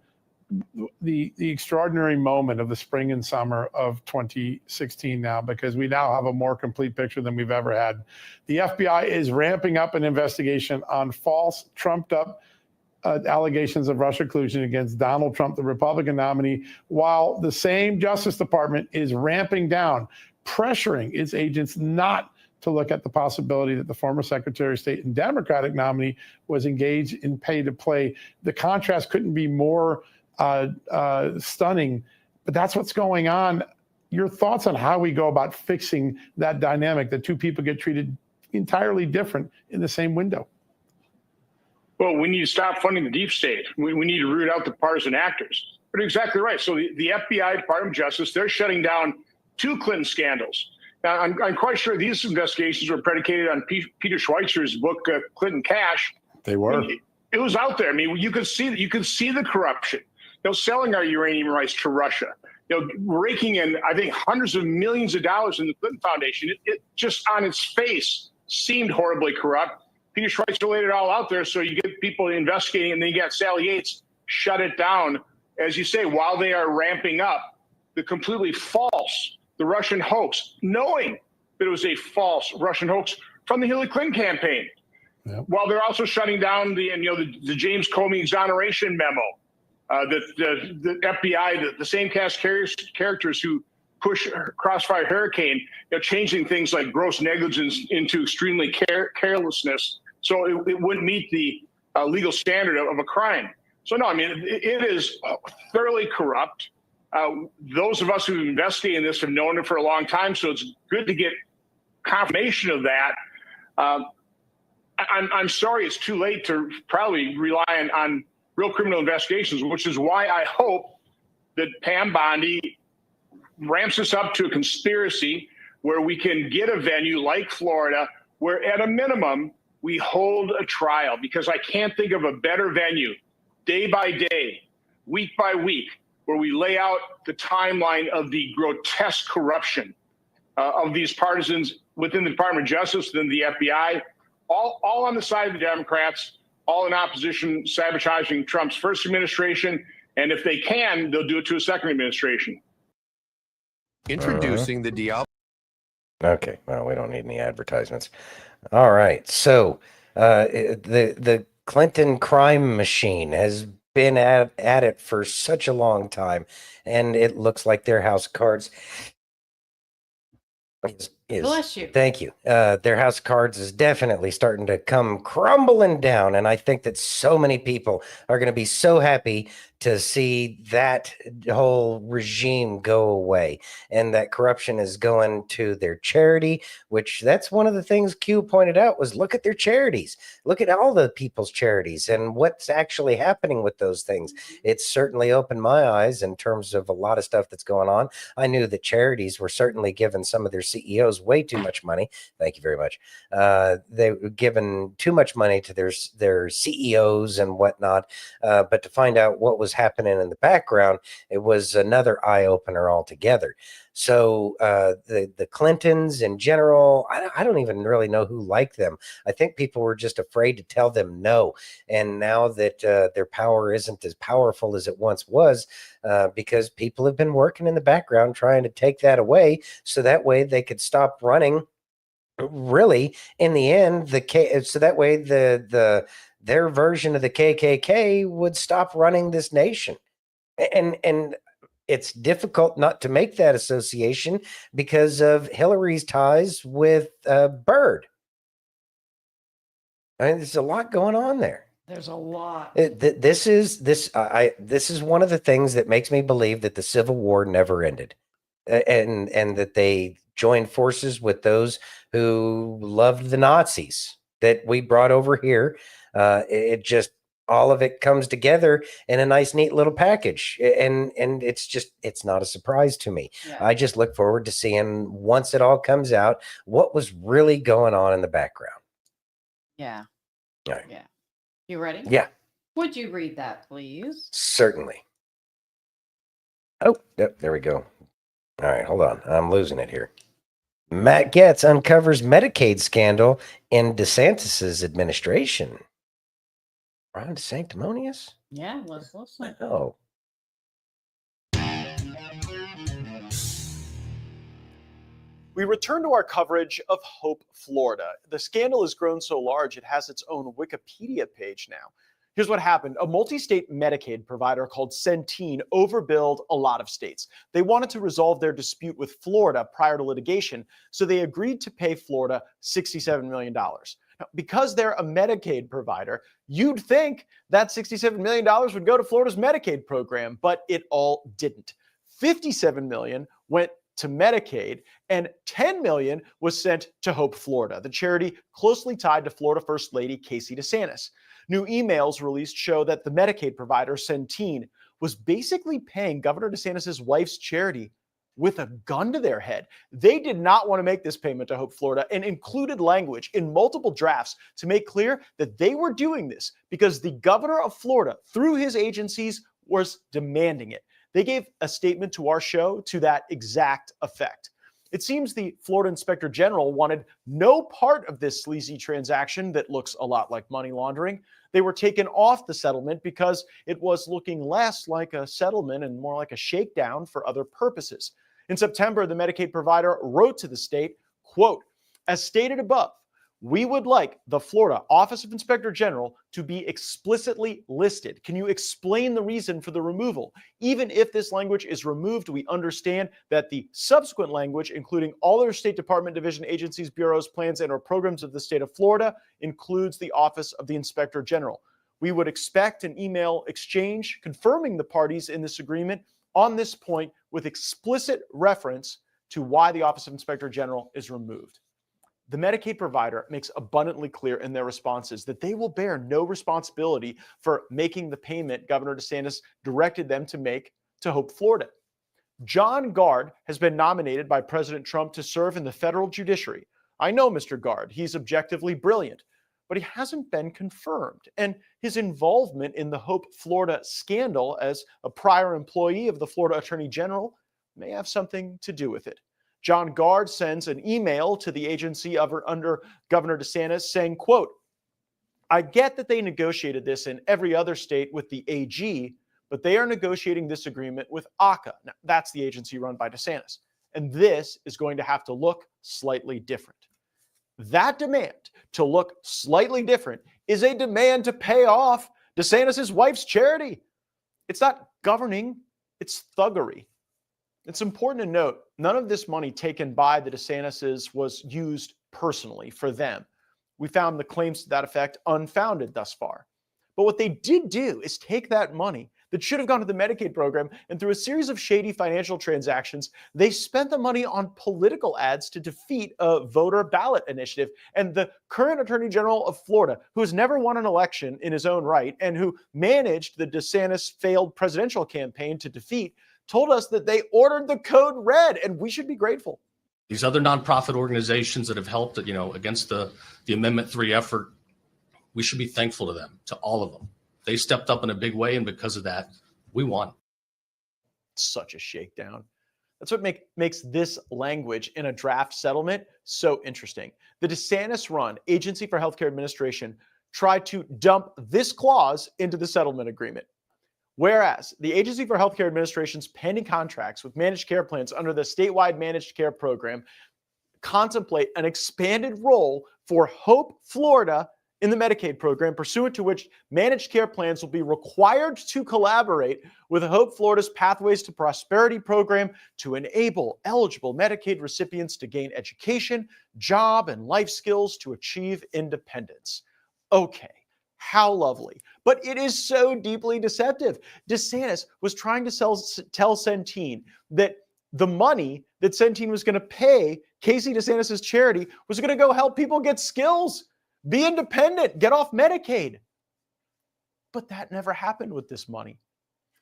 the extraordinary moment of the spring and summer of 2016 now, because we now have a more complete picture than we've ever had. The FBI is ramping up an investigation on false, trumped-up allegations of Russia collusion against Donald Trump, the Republican nominee, while the same Justice Department is ramping down, pressuring its agents not to look at the possibility that the former Secretary of State and Democratic nominee was engaged in pay-to-play. The contrast couldn't be more stunning, but that's what's going on. Your thoughts on how we go about fixing that dynamic, that two people get treated entirely different in the same window? Well, we need to stop funding the deep state. We need to root out the partisan actors. But exactly right. So the FBI, Department of Justice, they're shutting down 2 Clinton scandals. Now, I'm quite sure these investigations were predicated on Peter Schweizer's book, Clinton Cash. They were. I mean, it was out there. I mean, you could see the corruption. Selling our uranium rights to Russia. Raking in, I think, hundreds of millions of dollars in the Clinton Foundation. It just on its face seemed horribly corrupt. Peter Schweizer laid it all out there, so you get people investigating, and then you got Sally Yates shut it down, as you say, while they are ramping up the completely false, the Russian hoax, knowing that it was a false Russian hoax from the Hillary Clinton campaign. Yep. While they're also shutting down the James Comey exoneration memo. The FBI, the same cast characters who crossfire hurricane, changing things like gross negligence into extremely carelessness, so it wouldn't meet the legal standard of a crime. So no, I mean, it is thoroughly corrupt. Those of us who investigate in this have known it for a long time, so it's good to get confirmation of that. I'm sorry it's too late to probably rely on real criminal investigations, which is why I hope that Pam Bondi ramps us up to a conspiracy where we can get a venue like Florida, where at a minimum we hold a trial, because I can't think of a better venue, day by day, week by week, where we lay out the timeline of the grotesque corruption of these partisans within the Department of Justice, within the FBI, all on the side of the Democrats, all in opposition, sabotaging Trump's first administration. And if they can, they'll do it to a second administration. Introducing the Diablo. Okay, well, we don't need any advertisements. All right, so the Clinton crime machine has been at it for such a long time, and it looks like their house of cards is Bless you. Thank you. Their house of cards is definitely starting to come crumbling down, and I think that so many people are going to be so happy to see that whole regime go away, and that corruption is going to their charity, which that's one of the things Q pointed out was look at their charities. Look at all the people's charities and what's actually happening with those things. It's certainly opened my eyes in terms of a lot of stuff that's going on. I knew that charities were certainly giving some of their CEOs way too much money. Thank you very much. They were giving too much money to their CEOs and whatnot. But to find out what was happening in the background, it was another eye opener altogether. So the Clintons in general, I don't even really know who liked them. I think people were just afraid to tell them no. And now that their power isn't as powerful as it once was, because people have been working in the background trying to take that away, so that way they could stop running. Really, in the end, so that way their version of the KKK would stop running this nation. And it's difficult not to make that association because of Hillary's ties with Byrd. I mean, there's a lot going on there. There's a lot. This is one of the things that makes me believe that the Civil War never ended, and that they joined forces with those who loved the Nazis that we brought over here. It just, all of it comes together in a nice, neat little package. And it's not a surprise to me. Yeah. I just look forward to seeing, once it all comes out, what was really going on in the background. Yeah. All right. Yeah. You ready? Yeah. Would you read that, please? Certainly. Oh, yep, there we go. All right, hold on. I'm losing it here. Matt Gaetz uncovers Medicaid scandal in DeSantis administration. Ron DeSanctimonious? Yeah, let's listen. Oh. We return to our coverage of Hope, Florida. The scandal has grown so large it has its own Wikipedia page now. Here's what happened. A multi-state Medicaid provider called Centene overbilled a lot of states. They wanted to resolve their dispute with Florida prior to litigation, so they agreed to pay Florida $67 million. Now, because they're a Medicaid provider, you'd think that $67 million would go to Florida's Medicaid program, but it all didn't. $57 million went to Medicaid, and $10 million was sent to Hope, Florida, the charity closely tied to Florida First Lady Casey DeSantis. New emails released show that the Medicaid provider, Centene, was basically paying Governor DeSantis' wife's charity with a gun to their head. They did not want to make this payment to Hope, Florida, and included language in multiple drafts to make clear that they were doing this because the governor of Florida, through his agencies, was demanding it. They gave a statement to our show to that exact effect. It seems the Florida Inspector General wanted no part of this sleazy transaction that looks a lot like money laundering. They were taken off the settlement because it was looking less like a settlement and more like a shakedown for other purposes. In September, the Medicaid provider wrote to the state, quote, "As stated above, We would like the Florida Office of Inspector General to be explicitly listed. Can you explain the reason for the removal? Even if this language is removed, we understand that the subsequent language, including all other State Department, division, agencies, bureaus, plans, and/or programs of the state of Florida, includes the Office of the Inspector General. We would expect an email exchange confirming the parties in this agreement on this point with explicit reference to why the Office of Inspector General is removed. The Medicaid provider makes abundantly clear in their responses that they will bear no responsibility for making the payment Governor DeSantis directed them to make to Hope Florida. John Gard has been nominated by President Trump to serve in the federal judiciary. I know Mr. Gard, he's objectively brilliant, but he hasn't been confirmed. And his involvement in the Hope Florida scandal as a prior employee of the Florida Attorney General may have something to do with it. John Gard sends an email to the agency under Governor DeSantis saying, quote, I get that they negotiated this in every other state with the AG, but they are negotiating this agreement with ACA. Now, that's the agency run by DeSantis. And this is going to have to look slightly different. That demand to look slightly different is a demand to pay off DeSantis' wife's charity. It's not governing, it's thuggery. It's important to note, none of this money taken by the DeSantises was used personally for them. We found the claims to that effect unfounded thus far. But what they did do is take that money that should have gone to the Medicaid program, and through a series of shady financial transactions, they spent the money on political ads to defeat a voter ballot initiative. And the current Attorney General of Florida, who has never won an election in his own right, and who managed the DeSantis failed presidential campaign to defeat, told us that they ordered the code red, and we should be grateful. These other nonprofit organizations that have helped, against the Amendment 3 effort, we should be thankful to them, to all of them. They stepped up in a big way, and because of that, we won. Such a shakedown. That's what makes this language in a draft settlement so interesting. The DeSantis-run Agency for Healthcare Administration tried to dump this clause into the settlement agreement. Whereas the Agency for Healthcare Administration's pending contracts with managed care plans under the statewide managed care program contemplate an expanded role for Hope Florida in the Medicaid program, pursuant to which managed care plans will be required to collaborate with Hope Florida's Pathways to Prosperity program to enable eligible Medicaid recipients to gain education, job, and life skills to achieve independence. Okay. How lovely. But it is so deeply deceptive. DeSantis was trying to tell Centene that the money that Centene was going to pay Casey DeSantis' charity was going to go help people get skills, be independent, get off Medicaid. But that never happened with this money.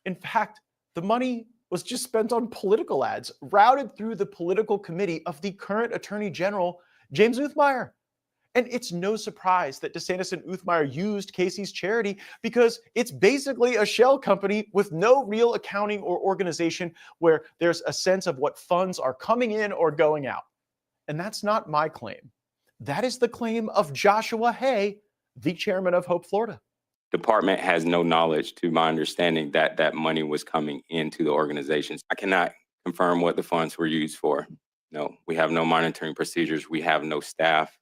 In fact, the money was just spent on political ads routed through the political committee of the current Attorney General, James Uthmeier. And it's no surprise that DeSantis and Uthmeier used Casey's charity because it's basically a shell company with no real accounting or organization where there's a sense of what funds are coming in or going out. And that's not my claim. That is the claim of Joshua Hay, the chairman of Hope Florida. Department has no knowledge, to my understanding, that that money was coming into the organizations. I cannot confirm what the funds were used for. No, we have no monitoring procedures. We have no staff.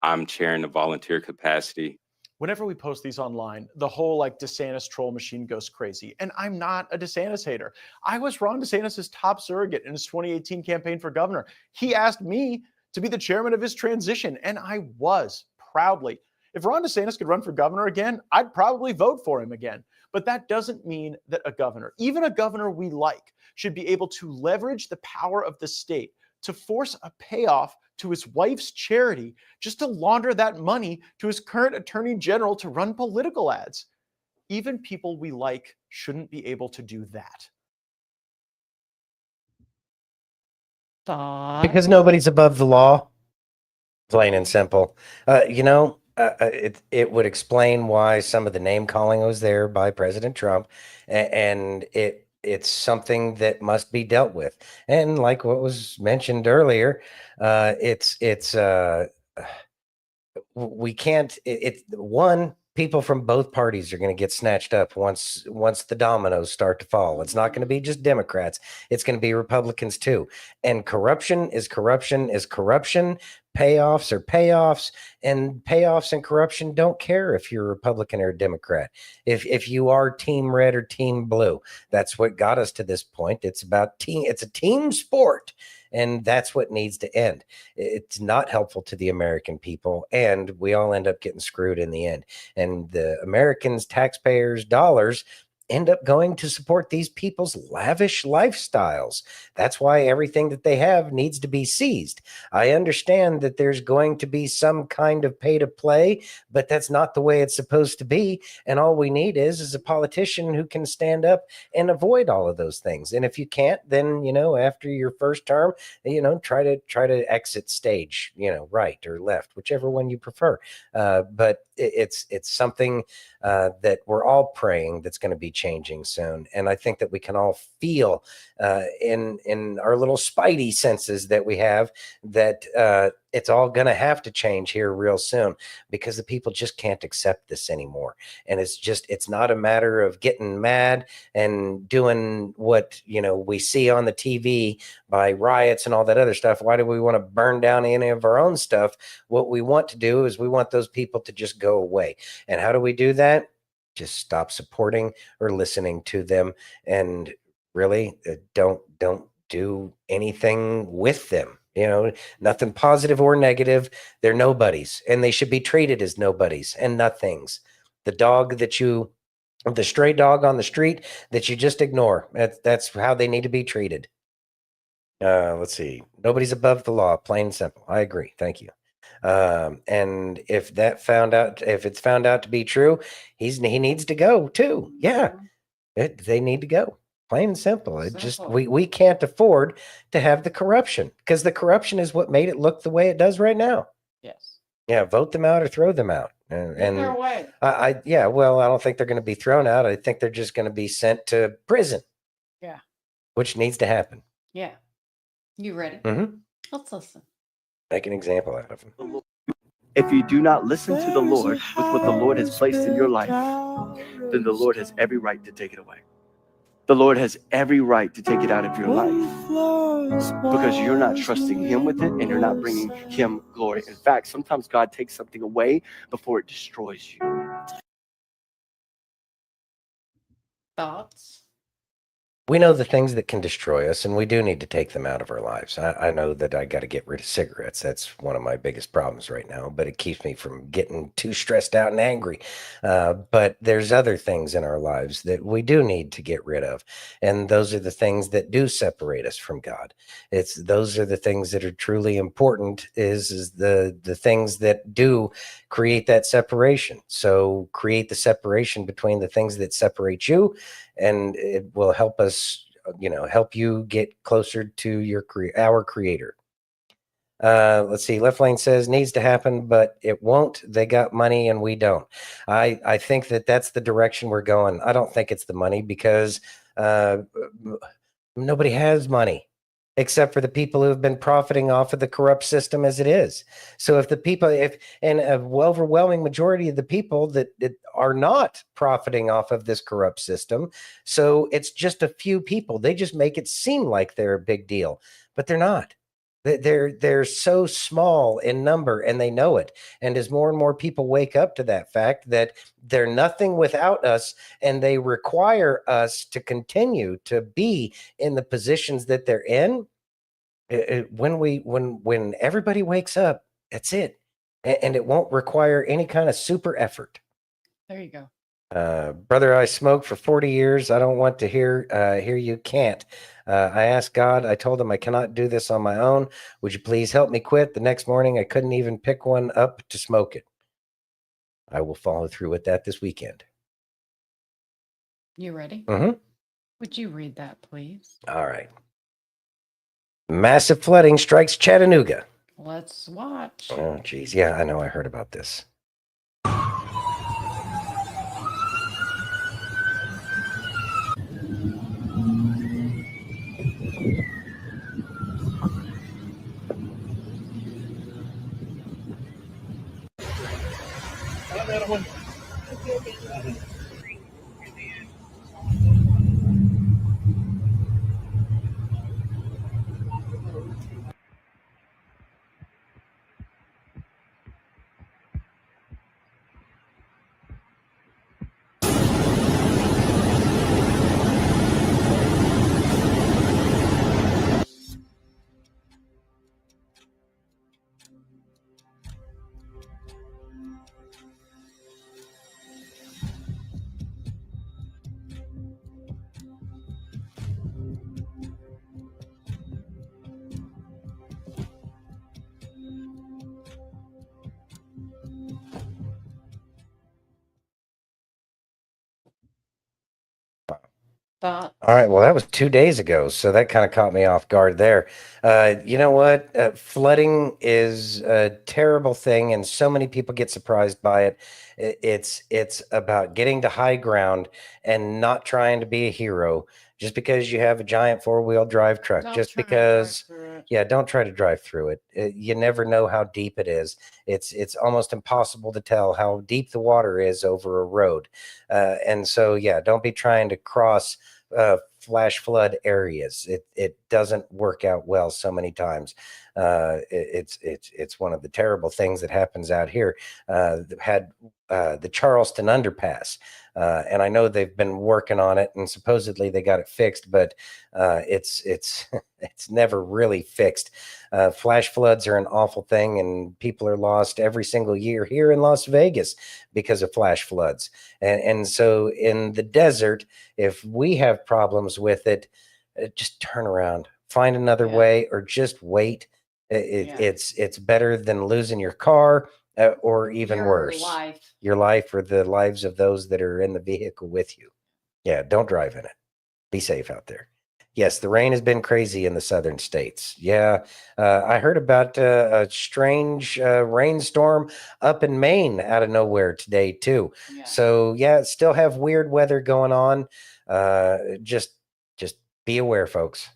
I'm chairing the volunteer capacity. Whenever we post these online, the whole DeSantis troll machine goes crazy. And I'm not a DeSantis hater. I was Ron DeSantis' top surrogate in his 2018 campaign for governor. He asked me to be the chairman of his transition, and I was, proudly. If Ron DeSantis could run for governor again, I'd probably vote for him again. But that doesn't mean that a governor, even a governor we like, should be able to leverage the power of the state to force a payoff to his wife's charity just to launder that money to his current attorney general to run political ads. Even people we like shouldn't be able to do that. Because nobody's above the law. Plain and simple. It would explain why some of the name calling was there by President Trump, and it's something that must be dealt with. And like what was mentioned earlier, we can't. People from both parties are going to get snatched up once the dominoes start to fall. It's not going to be just Democrats. It's going to be Republicans too. And corruption is corruption is corruption. Payoffs are payoffs, and payoffs and corruption don't care if you're a Republican or a Democrat. If you are team red or team blue, that's what got us to this point. It's about team. It's a team sport. And that's what needs to end. It's not helpful to the American people, and we all end up getting screwed in the end. And the Americans' taxpayers' dollars end up going to support these people's lavish lifestyles. That's why everything that they have needs to be seized. I understand that there's going to be some kind of pay to play, but that's not the way it's supposed to be. And all we need is a politician who can stand up and avoid all of those things. And if you can't, then, after your first term, try to exit stage, right or left, whichever one you prefer. But it's something that we're all praying that's going to be changing soon. And I think that we can all feel in our little spidey senses that we have that it's all going to have to change here real soon, because the people just can't accept this anymore. And it's not a matter of getting mad and doing what, we see on the TV by riots and all that other stuff. Why do we want to burn down any of our own stuff? What we want to do is we want those people to just go away. And how do we do that? Just stop supporting or listening to them, and really don't do anything with them. Nothing positive or negative. They're nobodies, and they should be treated as nobodies and nothings. The stray dog on the street that you just ignore. That's how they need to be treated. Let's see. Nobody's above the law. Plain and simple. I agree. Thank you. And if it's found out to be true, he needs to go too. Yeah, they need to go. Plain and simple. We can't afford to have the corruption, because the corruption is what made it look the way it does right now. Yes. Yeah, vote them out or throw them out. And their way. I don't think they're going to be thrown out. I think they're just going to be sent to prison. Yeah. Which needs to happen. Yeah. You ready? Mm-hmm. Let's listen. Make an example out of them. If you do not listen to the Lord with what the Lord has placed in your life, then the Lord has every right to take it away. The Lord has every right to take it out of your life, because you're not trusting him with it and you're not bringing him glory. In fact, sometimes God takes something away before it destroys you. Thoughts? We know the things that can destroy us, and we do need to take them out of our lives. I know that I got to get rid of cigarettes. That's one of my biggest problems right now, but it keeps me from getting too stressed out and angry. But there's other things in our lives that we do need to get rid of. And those are the things that do separate us from God. Those are the things that are truly important, is the things that do create that separation. So create the separation between the things that separate you, and it will help us, help you get closer to our creator. Let's see. Left Lane says needs to happen, but it won't. They got money and we don't. I think that's the direction we're going. I don't think it's the money, because nobody has money except for the people who have been profiting off of the corrupt system as it is. So if an overwhelming majority of the people that are not profiting off of this corrupt system, so it's just a few people. They just make it seem like they're a big deal, but they're not. They're so small in number, and they know it. And as more and more people wake up to that fact that they're nothing without us, and they require us to continue to be in the positions that they're in, when everybody wakes up, that's it. And it won't require any kind of super effort. There you go. Brother, I smoked for 40 years. I don't want to hear you can't. I asked God, I told him I cannot do this on my own. Would you please help me quit? The next morning, I couldn't even pick one up to smoke it. I will follow through with that this weekend. You ready? Mm-hmm. Would you read that, please? All right. Massive flooding strikes Chattanooga. Let's watch. Oh, geez. Yeah, I know. I heard about this. Thought. All right. Well, that was 2 days ago, so that kind of caught me off guard there. You know what? Flooding is a terrible thing, and so many people get surprised by it. It's about getting to high ground and not trying to be a hero just because you have a giant 4-wheel drive truck. Just because, yeah, don't try to drive through it. You never know how deep it is. It's almost impossible to tell how deep the water is over a road, and so yeah, don't be trying to cross flash flood areas. It doesn't work out well so many times. It's one of the terrible things that happens out here. Had the Charleston underpass, and I know they've been working on it, and supposedly they got it fixed, but it's never really fixed. Flash floods are an awful thing, and people are lost every single year here in Las Vegas because of flash floods. And so in the desert, if we have problems with it, just turn around, find another way, or just wait. It's better than losing your car, or even worse, your life or the lives of those that are in the vehicle with you. Yeah, don't drive in it. Be safe out there. Yes, the rain has been crazy in the southern states. Yeah, I heard about a strange rainstorm up in Maine out of nowhere today too. Yeah. So yeah, still have weird weather going on. Just be aware, folks.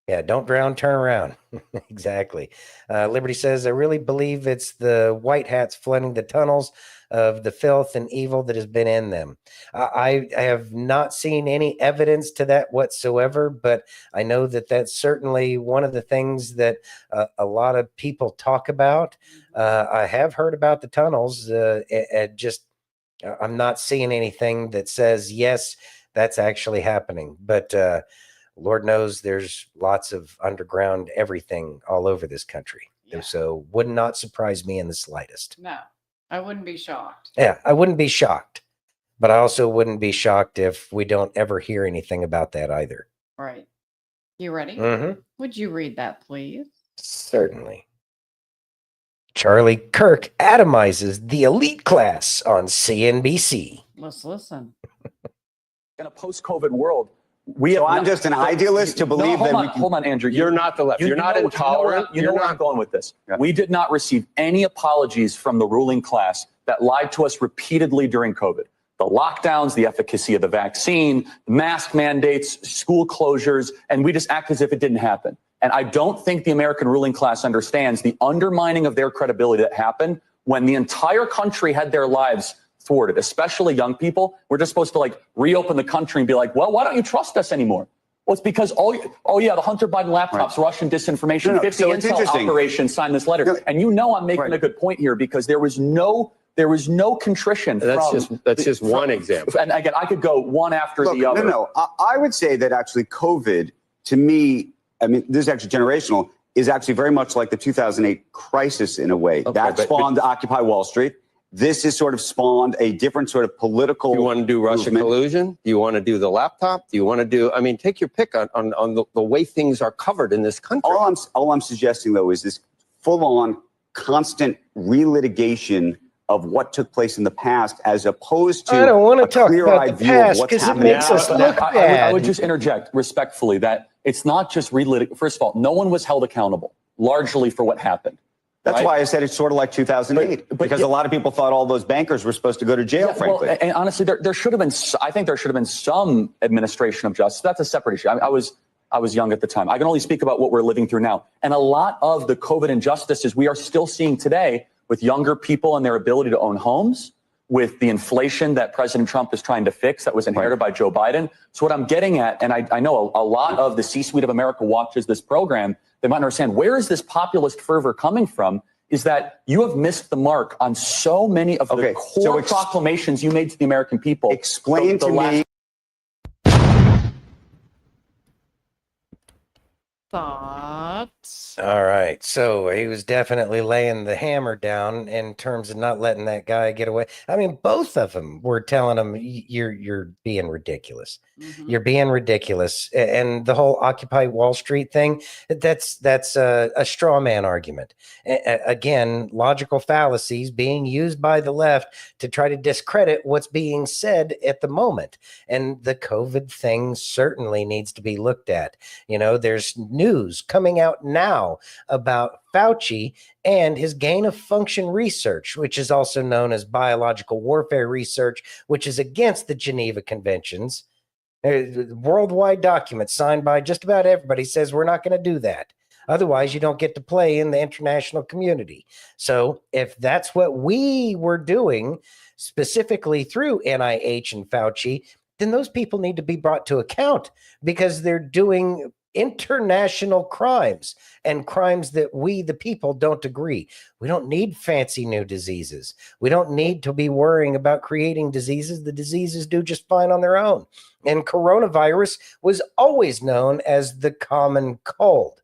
Yeah, don't drown, turn around. Exactly. Liberty says, I really believe it's the white hats flooding the tunnels of the filth and evil that has been in them. I have not seen any evidence to that whatsoever, but I know that that's certainly one of the things that a lot of people talk about. I have heard about the tunnels. I'm not seeing anything that says, yes, that's actually happening. But Lord knows there's lots of underground everything all over this country. Yeah. So would not surprise me in the slightest. No, I wouldn't be shocked. Yeah, I wouldn't be shocked. But I also wouldn't be shocked if we don't ever hear anything about that either. Right. You ready? Mm-hmm. Would you read that, please? Certainly. Charlie Kirk atomizes the elite class on CNBC. Let's listen. In a post-COVID world, I'm just an idealist to believe that hold on, Andrew. You're not the left. You're not intolerant. You know where I'm going with this. Yeah. We did not receive any apologies from the ruling class that lied to us repeatedly during COVID. The lockdowns, the efficacy of the vaccine, mask mandates, school closures, and we just act as if it didn't happen. And I don't think the American ruling class understands the undermining of their credibility that happened when the entire country had their lives thwarted, especially young people. We're just supposed to reopen the country and be like, well, why don't you trust us anymore? Well, it's because, the Hunter Biden laptops, Russian disinformation, 50 intel operations signed this letter. And I'm making a good point here because there was no contrition. That's just one example. And again, I could go one after the other. No. I would say that actually COVID, to me, I mean, this is actually generational, is actually very much like the 2008 crisis in a way. Okay, that spawned Occupy Wall Street. This has sort of spawned a different sort of political. You want to do Russian collusion? Do you want to do the laptop? Do you want to do? I mean, take your pick on the way things are covered in this country. All I'm suggesting though is this full-on, constant relitigation of what took place in the past, as opposed to I don't want to talk about the past because it makes us look bad. I would just interject respectfully that it's not just relitigation. First of all, no one was held accountable largely for what happened. That's why I said it's sort of like 2008, because a lot of people thought all those bankers were supposed to go to jail, frankly. Well, and honestly, there should have been, I think there should have been some administration of justice. That's a separate issue. I was young at the time. I can only speak about what we're living through now. And a lot of the COVID injustices we are still seeing today with younger people and their ability to own homes, with the inflation that President Trump is trying to fix that was inherited by Joe Biden. So what I'm getting at, and I know a lot of the C-suite of America watches this program, they might understand where is this populist fervor coming from, is that you have missed the mark on so many of the core proclamations you made to the American people. Explain to me. Thought. All right. So he was definitely laying the hammer down in terms of not letting that guy get away. I mean, both of them were telling him, you're being ridiculous. You're being ridiculous. And the whole Occupy Wall Street thing, that's a straw man argument. Again, logical fallacies being used by the left to try to discredit what's being said at the moment. And the COVID thing certainly needs to be looked at. There's news coming out now about Fauci and his gain of function research, which is also known as biological warfare research, which is against the Geneva Conventions. Worldwide document signed by just about everybody says we're not going to do that. Otherwise, you don't get to play in the international community. So if that's what we were doing specifically through NIH and Fauci, then those people need to be brought to account because they're doing international crimes and crimes that we, the people, don't agree. We don't need fancy new diseases. We don't need to be worrying about creating diseases. The diseases do just fine on their own. And coronavirus was always known as the common cold.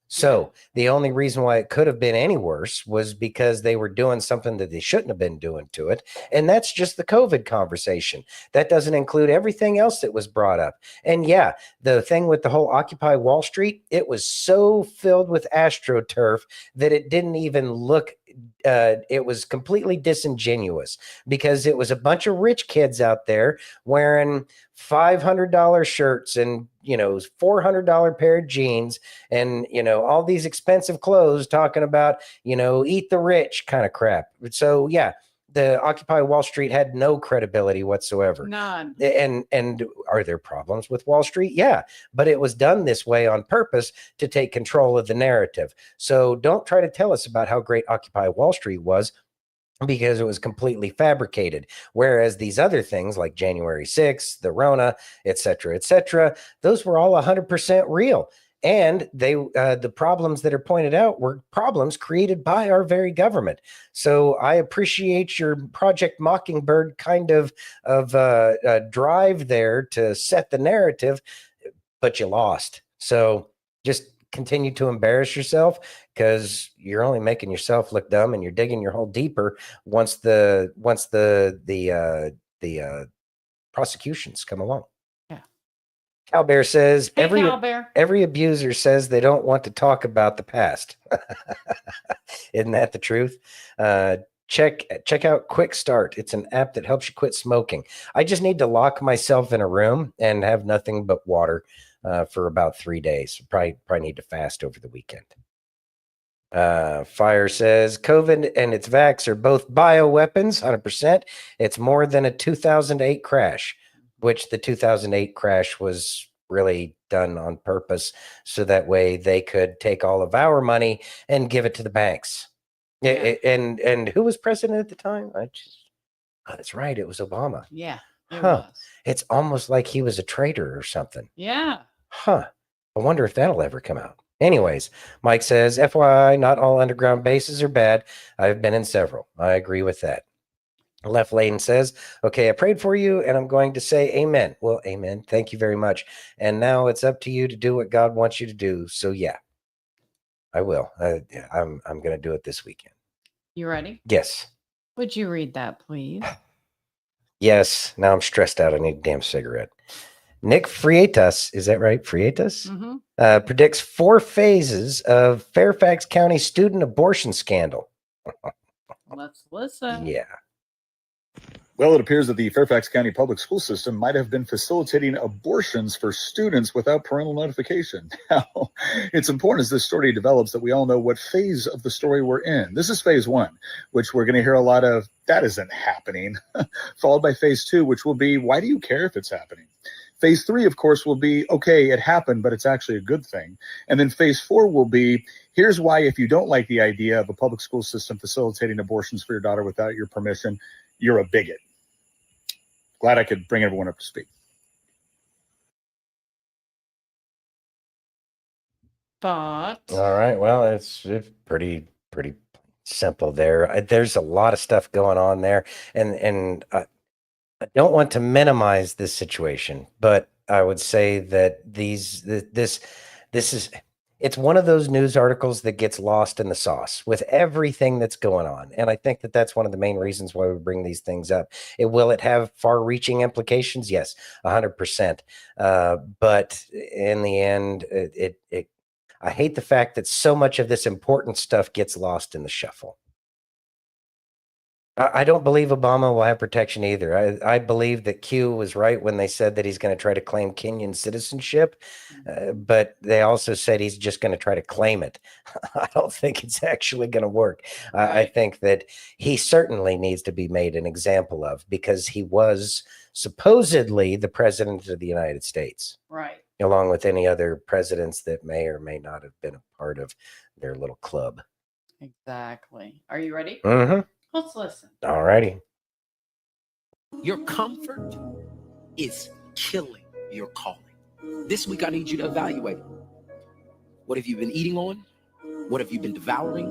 So the only reason why it could have been any worse was because they were doing something that they shouldn't have been doing to it. And that's just the COVID conversation. That doesn't include everything else that was brought up. And yeah, the thing with the whole Occupy Wall Street, it was so filled with AstroTurf that it didn't even look it was completely disingenuous because it was a bunch of rich kids out there wearing $500 shirts and, $400 pair of jeans and, all these expensive clothes talking about, eat the rich kind of crap. So, yeah, the Occupy Wall Street had no credibility whatsoever. None. And are there problems with Wall Street? Yeah, but it was done this way on purpose to take control of the narrative. So don't try to tell us about how great Occupy Wall Street was because it was completely fabricated. Whereas these other things like January 6th, the Rona, et cetera, those were all 100% real. And they, the problems that are pointed out were problems created by our very government. So I appreciate your Project Mockingbird kind of drive there to set the narrative, but you lost. So just continue to embarrass yourself because you're only making yourself look dumb, and you're digging your hole deeper once the prosecutions come along. Cowbear says every abuser says they don't want to talk about the past. Isn't that the truth? Check out Quick Start. It's an app that helps you quit smoking. I just need to lock myself in a room and have nothing but water for about 3 days. Probably need to fast over the weekend. Fire says COVID and its vax are both bioweapons, 100%. It's more than a 2008 crash, which the 2008 crash was really done on purpose so that way they could take all of our money and give it to the banks. Yeah. And who was president at the time? That's right. It was Obama. Yeah. It was. It's almost like he was a traitor or something. Yeah. I wonder if that'll ever come out. Anyways, Mike says, FYI, not all underground bases are bad. I've been in several. I agree with that. Left Lane says, okay, I prayed for you and I'm going to say amen. Well, amen. Thank you very much. And now it's up to you to do what God wants you to do. So yeah, I will. I'm going to do it this weekend. You ready? Yes. Would you read that, please? Yes. Now I'm stressed out. I need a damn cigarette. Nick Freitas, is that right? Freitas? Mm-hmm. Predicts 4 phases of Fairfax County student abortion scandal. Let's listen. Yeah. Well, it appears that the Fairfax County public school system might have been facilitating abortions for students without parental notification. Now, it's important as this story develops that we all know what phase of the story we're in. This is phase 1, which we're going to hear a lot of, that isn't happening, followed by phase 2, which will be, why do you care if it's happening? Phase 3, of course, will be, okay, it happened, but it's actually a good thing. And then phase 4 will be, here's why if you don't like the idea of a public school system facilitating abortions for your daughter without your permission, you're a bigot. Glad I could bring everyone up to speed. Thoughts? All right. Well, it's pretty simple there. There's a lot of stuff going on there, and I don't want to minimize this situation, but I would say that this is It's one of those news articles that gets lost in the sauce with everything that's going on. And I think that that's one of the main reasons why we bring these things up. Will it have far-reaching implications? Yes, 100%. But in the end, I hate the fact that so much of this important stuff gets lost in the shuffle. I don't believe Obama will have protection either. I believe that Q was right when they said that he's going to try to claim Kenyan citizenship, but they also said he's just going to try to claim it. I don't think it's actually going to work. I think that he certainly needs to be made an example of, because he was supposedly the president of the United States. Right. Along with any other presidents that may or may not have been a part of their little club. Exactly. Are you ready? Mm-hmm. Let's listen. All righty. Your comfort is killing your calling. This week, I need you to evaluate. What have you been eating on? What have you been devouring?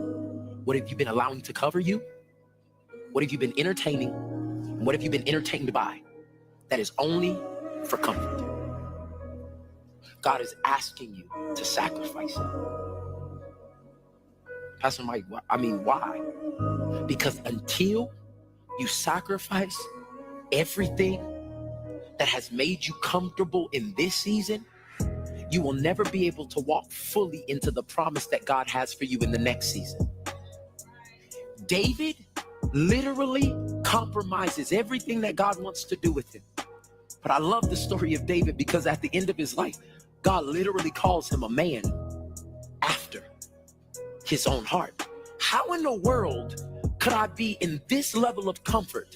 What have you been allowing to cover you? What have you been entertaining? What have you been entertained by? That is only for comfort. God is asking you to sacrifice it. Pastor Mike, why? Because until you sacrifice everything that has made you comfortable in this season, you will never be able to walk fully into the promise that God has for you in the next season. David literally compromises everything that God wants to do with him. But I love the story of David because at the end of his life, God literally calls him a man after his own heart. How in the world could I be in this level of comfort,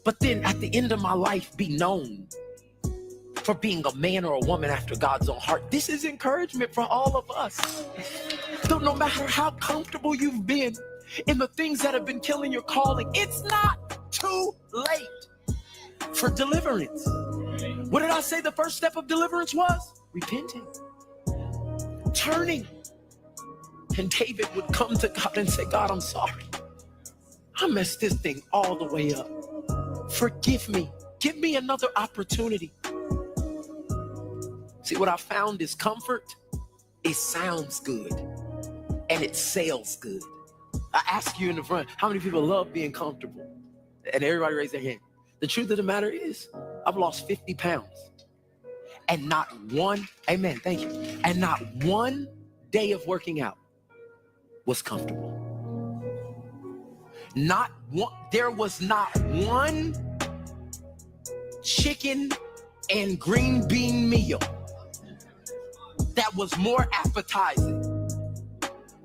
but then at the end of my life be known for being a man or a woman after God's own heart? This is encouragement for all of us. No matter how comfortable you've been in the things that have been killing your calling, it's not too late for deliverance. What did I say the first step of deliverance was? Repenting. Turning. And David would come to God and say, God, I'm sorry. I messed this thing all the way up. Forgive me. Give me another opportunity. See, what I found is comfort, it sounds good and it sells good. I ask you in the front, how many people love being comfortable? And everybody raise their hand. The truth of the matter is, I've lost 50 pounds. And not one, amen, thank you. And not one day of working out was comfortable. Not one, there was not one chicken and green bean meal that was more appetizing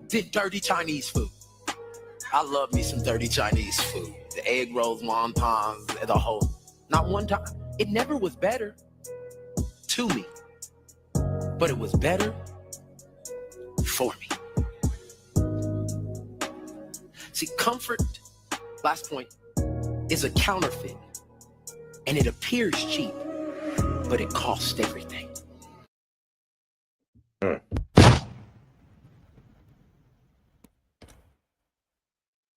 than dirty Chinese food. I love me some dirty Chinese food. The egg rolls, wontons, the whole. Not one time. It never was better to me, but it was better for me. See, comfort, last point, is a counterfeit, and it appears cheap, but it costs everything.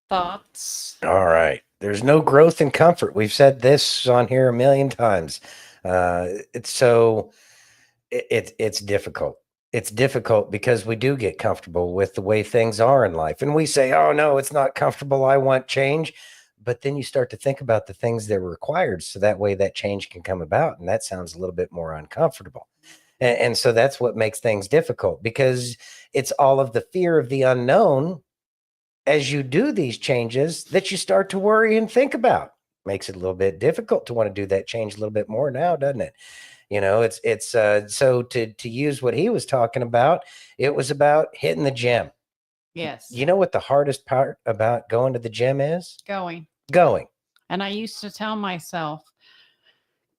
Thoughts? All right. There's no growth in comfort. We've said this on here a million times. It's difficult. It's difficult because we do get comfortable with the way things are in life. And we say, oh, no, it's not comfortable. I want change. But then you start to think about the things that are required so that way that change can come about. And that sounds a little bit more uncomfortable. And so that's what makes things difficult, because it's all of the fear of the unknown as you do these changes that you start to worry and think about. Makes it a little bit difficult to want to do that change a little bit more now, doesn't it? You know, so to use what he was talking about, it was about hitting the gym. Yes. You know what the hardest part about going to the gym is? Going. And I used to tell myself,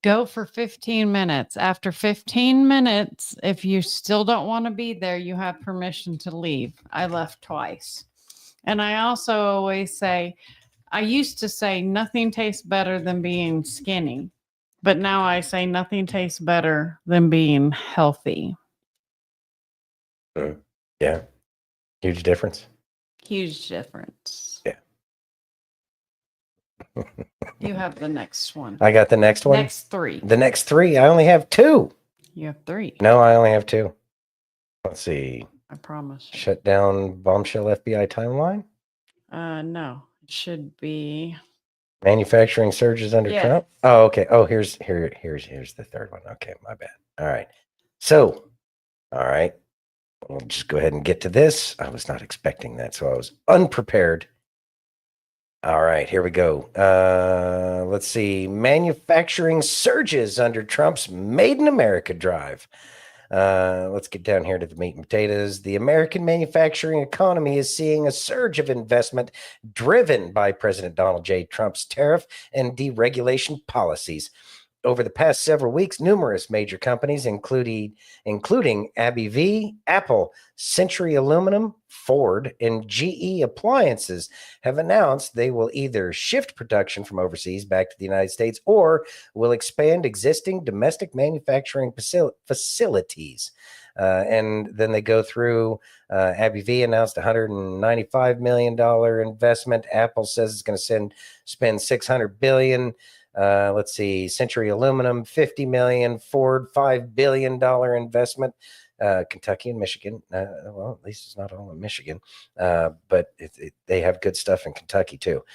go for 15 minutes. After 15 minutes, if you still don't want to be there, you have permission to leave. I left twice. And I also always say, I used to say nothing tastes better than being skinny. But now I say nothing tastes better than being healthy. Yeah. Huge difference. Huge difference. Yeah. You have the next one. I got the next one. Next three. The next three. I only have two. You have three. No, I only have two. Let's see. I promise. Shut down Bombshell FBI timeline. No, it should be. Manufacturing surges under Yeah. Trump. Oh, okay. Oh, here's the third one. Okay, my bad. All right. So, all right. We'll just go ahead and get to this. I was not expecting that, so I was unprepared. All right, here we go. Let's see. Manufacturing surges under Trump's Made in America drive. Let's get down here to the meat and potatoes. The American manufacturing economy is seeing a surge of investment driven by President Donald J. Trump's tariff and deregulation policies. Over the past several weeks, numerous major companies, including AbbVie, Apple, Century Aluminum, Ford, and GE Appliances, have announced they will either shift production from overseas back to the United States or will expand existing domestic manufacturing facilities. And then they go through. AbbVie announced $195 million investment. Apple says it's going to spend $600 billion. Let's see, Century Aluminum, $50 million, Ford, $5 billion investment, Kentucky and Michigan. Well, at least it's not all in Michigan, but they have good stuff in Kentucky too.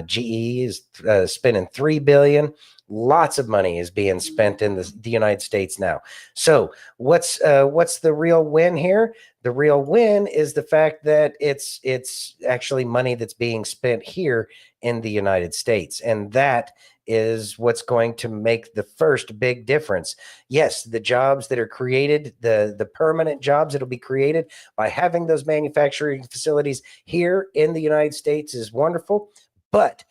GE is spending $3 billion. Lots of money is being spent in the United States now. So what's the real win here? The real win is the fact that it's actually money that's being spent here in the United States, and that is what's going to make the first big difference. Yes, the jobs that are created, the permanent jobs that'll be created by having those manufacturing facilities here in the United States is wonderful, but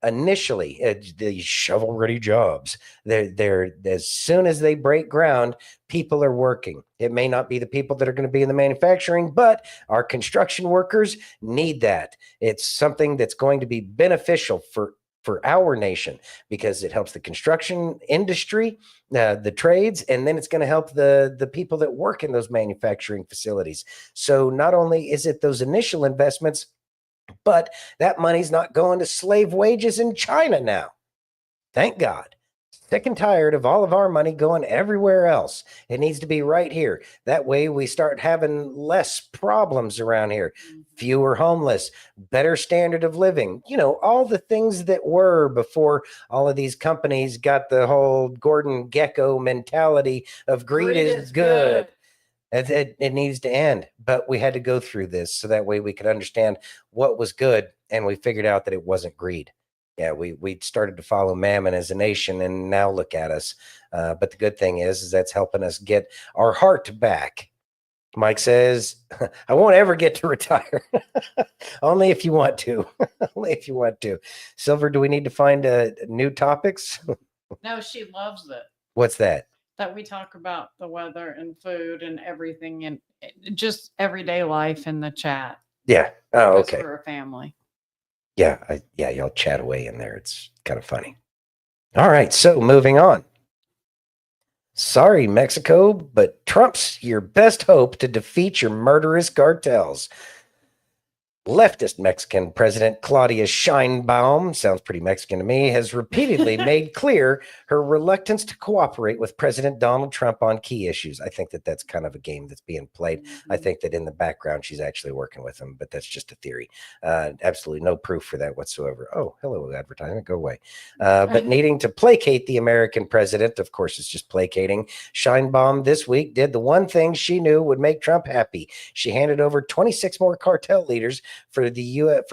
initially the shovel-ready jobs, they're as soon as they break ground, people are working. It may not be the people that are going to be in the manufacturing, but our construction workers need that. It's something that's going to be beneficial for our nation because it helps the construction industry, the trades, and then it's going to help the people that work in those manufacturing facilities. So not only is it those initial investments, but that money's not going to slave wages in China now. Thank God. Sick and tired of all of our money going everywhere else. It needs to be right here. That way we start having less problems around here. Fewer homeless, better standard of living. You know, all the things that were before all of these companies got the whole Gordon Gekko mentality of greed is good. It needs to end, but we had to go through this so that way we could understand what was good, and we figured out that it wasn't greed. Yeah, we started to follow Mammon as a nation, and now look at us. But the good thing is that's helping us get our heart back. Mike says, I won't ever get to retire. Only if you want to. Only if you want to. Silver, do we need to find new topics? No, she loves it. What's that? That we talk about the weather and food and everything and just everyday life in the chat. Yeah. Oh, Because okay. we're a family. Yeah, y'all chat away in there. It's kind of funny. All right, so moving on. Sorry, Mexico, but Trump's your best hope to defeat your murderous cartels. Leftist Mexican President Claudia Sheinbaum, sounds pretty Mexican to me, has repeatedly made clear her reluctance to cooperate with President Donald Trump on key issues. I think that that's kind of a game that's being played. I think that in the background, she's actually working with him, but that's just a theory. Absolutely no proof for that whatsoever. Oh, hello, advertisement, go away. But needing to placate the American president, of course, it's just placating. Sheinbaum this week did the one thing she knew would make Trump happy. She handed over 26 more cartel leaders for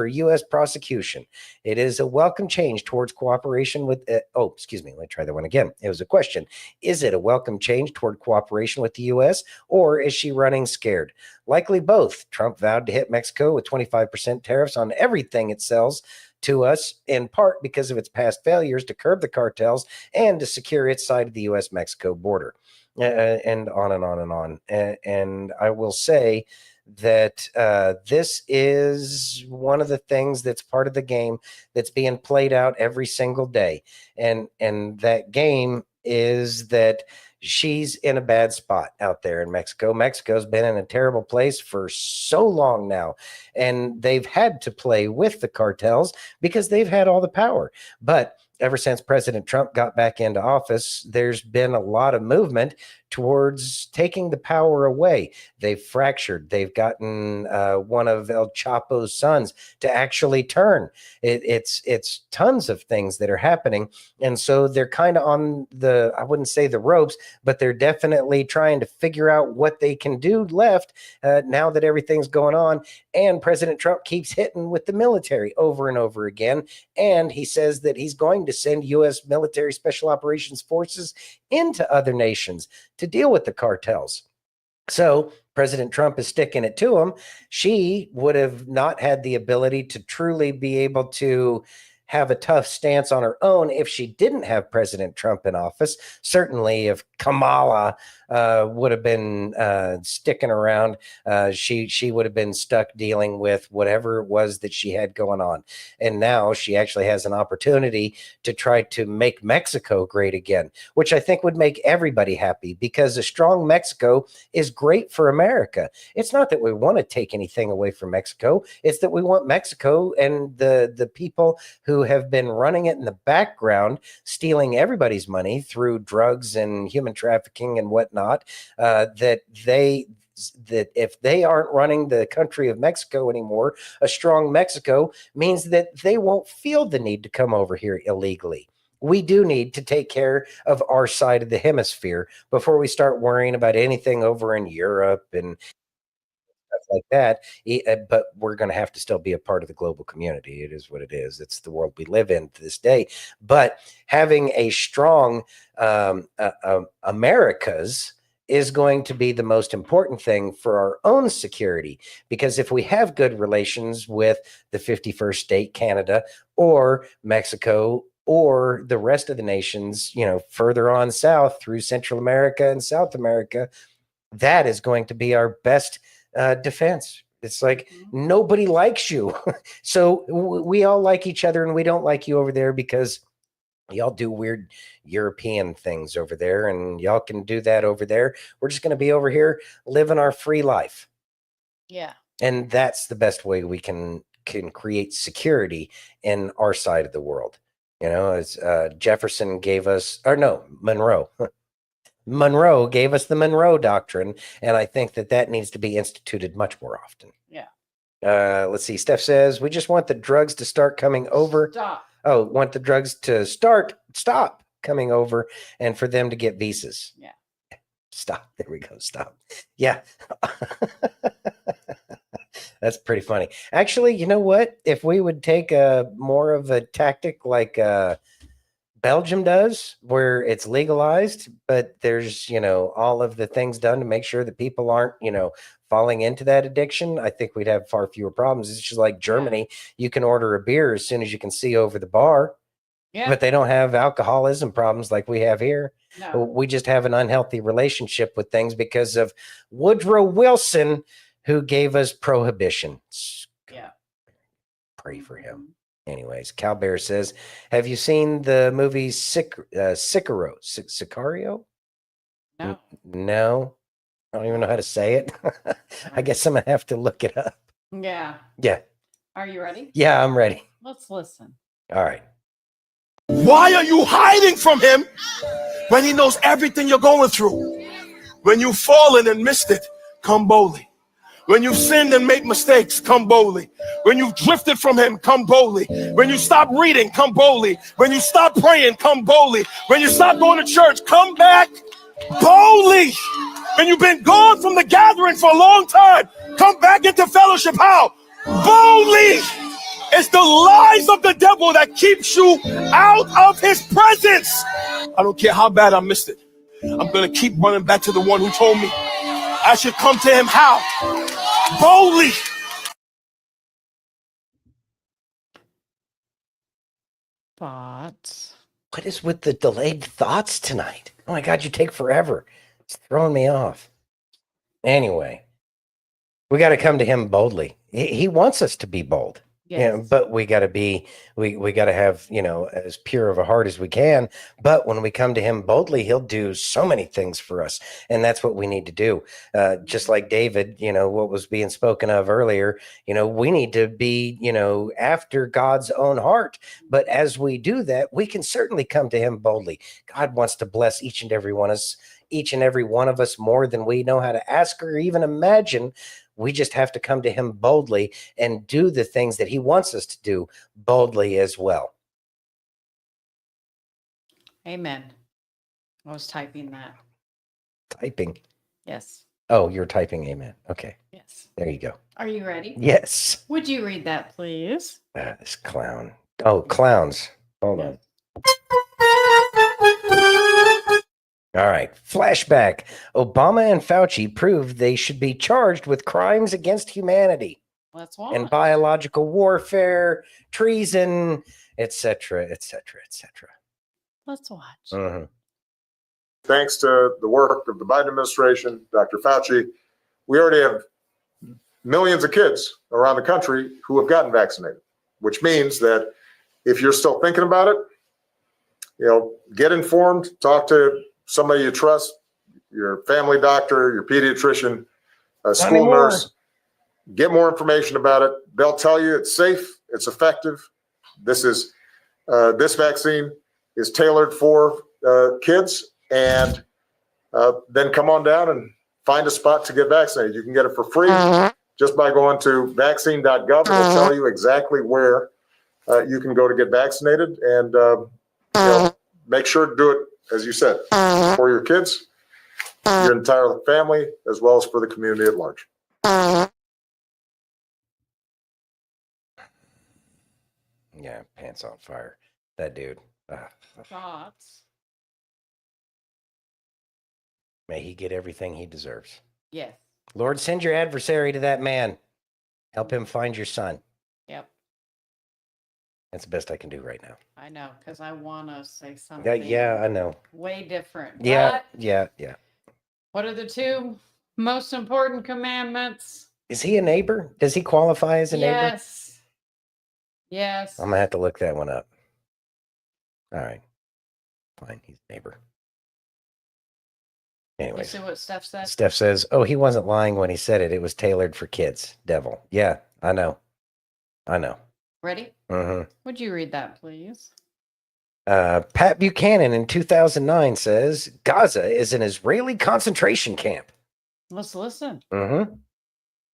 U.S. prosecution. It is a welcome change towards cooperation with. Excuse me. Let me try that one again. It was a question. Is it a welcome change toward cooperation with the U.S. or is she running scared? Likely both. Trump vowed to hit Mexico with 25% tariffs on everything it sells to us, in part because of its past failures to curb the cartels and to secure its side of the U.S.-Mexico border, and on and on and on. And I will say that this is one of the things that's part of the game that's being played out every single day. And that game is that she's in a bad spot out there in Mexico. Mexico's been in a terrible place for so long now, and they've had to play with the cartels because they've had all the power. But ever since President Trump got back into office, there's been a lot of movement towards taking the power away. They've fractured. They've gotten one of El Chapo's sons to actually turn. It's tons of things that are happening. And so they're kind of on the, I wouldn't say the ropes, but they're definitely trying to figure out what they can do left now that everything's going on. And President Trump keeps hitting with the military over and over again. And he says that he's going to send U.S. military special operations forces into other nations to deal with the cartels. So President Trump is sticking it to him. She would have not had the ability to truly be able to have a tough stance on her own if she didn't have President Trump in office. Certainly if Kamala would have been sticking around, she would have been stuck dealing with whatever it was that she had going on. And now she actually has an opportunity to try to make Mexico great again, which I think would make everybody happy, because a strong Mexico is great for America. It's not that we want to take anything away from Mexico. It's that we want Mexico and the people who have been running it in the background, stealing everybody's money through drugs and human trafficking and whatnot, that if they aren't running the country of Mexico anymore, a strong Mexico means that they won't feel the need to come over here illegally. We do need to take care of our side of the hemisphere before we start worrying about anything over in Europe and stuff like that. But we're going to have to still be a part of the global community. It is what it is. It's the world we live in to this day. But having a strong Americas is going to be the most important thing for our own security, because if we have good relations with the 51st state, Canada, or Mexico, or the rest of the nations, further on south through Central America and South America, that is going to be our best defense. It's like nobody likes you. So we all like each other, and we don't like you over there because y'all do weird European things over there, and y'all can do that over there. We're just going to be over here living our free life. Yeah. And that's the best way we can create security in our side of the world. As Jefferson gave us, or no, Monroe. Monroe gave us the Monroe Doctrine, and I think that needs to be instituted much more often. Yeah. Let's see. Steph says, we just want the drugs to start coming over. Stop. Oh, want the drugs to stop coming over, and for them to get visas. Yeah. Stop. There we go. Stop. Yeah. That's pretty funny. Actually, you know what? If we would take more of a tactic like Belgium does, where it's legalized, but there's, all of the things done to make sure that people aren't, falling into that addiction, I think we'd have far fewer problems. It's just like Germany. You can order a beer as soon as you can see over the bar, but they don't have alcoholism problems like we have here. No. We just have an unhealthy relationship with things because of Woodrow Wilson, who gave us prohibition. Yeah. Pray for him. Anyways, Calbear says, have you seen the movie Sicario? Sicario? No. No. I don't even know how to say it. I guess I'm going to have to look it up. Yeah. Yeah. Are you ready? Yeah, I'm ready. Let's listen. All right. Why are you hiding from him when he knows everything you're going through? When you've fallen and missed it, come boldly. When you've sinned and made mistakes, come boldly. When you've drifted from him, come boldly. When you stop reading, come boldly. When you stop praying, come boldly. When you stop going to church, come back boldly. When you've been gone from the gathering for a long time, come back into fellowship. How? Boldly. It's the lies of the devil that keeps you out of his presence. I don't care how bad I missed it. I'm going to keep running back to the one who told me I should come to him. How? Boldly. Thoughts. What is with the delayed thoughts tonight? Oh my God, you take forever. It's throwing me off. Anyway, we got to come to him boldly. He wants us to be bold. Yeah, but we got to be, we got to have, as pure of a heart as we can. But when we come to him boldly, he'll do so many things for us. And that's what we need to do. Just like David, what was being spoken of earlier, we need to be, after God's own heart. But as we do that, we can certainly come to him boldly. God wants to bless each and every one of us more than we know how to ask or even imagine. We just have to come to him boldly and do the things that he wants us to do boldly as well. Amen. I was typing that. Typing? Yes. Oh, you're typing amen. Okay. Yes. There you go. Are you ready? Yes. Would you read that, please? This clown. Oh, clowns. Hold on. All right. Flashback. Obama and Fauci proved they should be charged with crimes against humanity. Let's watch. And biological warfare, treason, etc., etc., etc. Let's watch. Mm-hmm. Thanks to the work of the Biden administration, Dr. Fauci, we already have millions of kids around the country who have gotten vaccinated, which means that if you're still thinking about it, get informed, talk to somebody you trust, your family doctor, your pediatrician, a school nurse, get more information about it. They'll tell you it's safe, it's effective. This vaccine is tailored for kids, and then come on down and find a spot to get vaccinated. You can get it for free just by going to vaccine.gov. It'll tell you exactly where you can go to get vaccinated, and make sure to do it, as you said, for your kids, your entire family, as well as for the community at large. Yeah, pants on fire. That dude. Thoughts? May he get everything he deserves. Yes. Lord, send your adversary to that man. Help him find your son. Yep. That's the best I can do right now. I know, because I want to say something. Yeah, I know. Way different. Yeah, But yeah. what are the two most important commandments? Is he a neighbor? Does he qualify as a neighbor? Yes. Yes. I'm going to have to look that one up. All right. Fine. He's a neighbor. You Anyways. see what Steph said? Steph says, oh, he wasn't lying when he said it. It was tailored for kids. Devil. Yeah, I know. Ready? Mm-hmm. Would you read that, please? Pat Buchanan in 2009 says, Gaza is an Israeli concentration camp. Let's listen. Mm-hmm.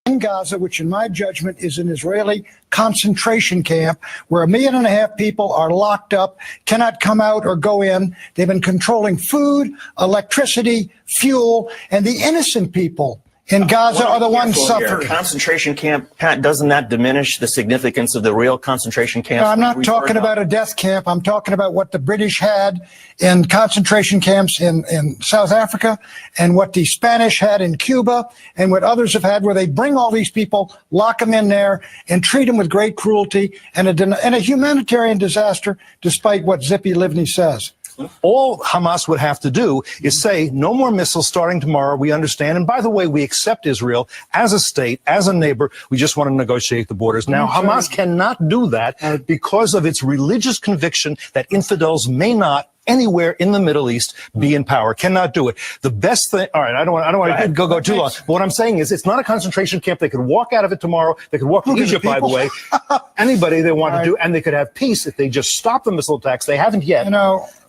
In Gaza, which in my judgment is an Israeli concentration camp where 1.5 million people are locked up, cannot come out or go in. They've been controlling food, electricity, fuel, and the innocent people in Gaza are the ones suffering. Concentration camp, Pat, doesn't that diminish the significance of the real concentration camps? No, I'm not talking about a death camp. I'm talking about what the British had in concentration camps in South Africa, and what the Spanish had in Cuba, and what others have had, where they bring all these people, lock them in there, and treat them with great cruelty and a humanitarian disaster, despite what Zippy Livni says. All Hamas would have to do is say, no more missiles starting tomorrow. We understand. And by the way, we accept Israel as a state, as a neighbor. We just want to negotiate the borders. Now, Hamas cannot do that because of its religious conviction that infidels may not anywhere in the Middle East be in power. Cannot do it. The best thing, all right, I don't want to go too long. But what I'm saying is it's not a concentration camp. They could walk out of it tomorrow. They could walk to Egypt, by the way. Anybody they want to do, and they could have peace if they just stop the missile attacks. They haven't yet.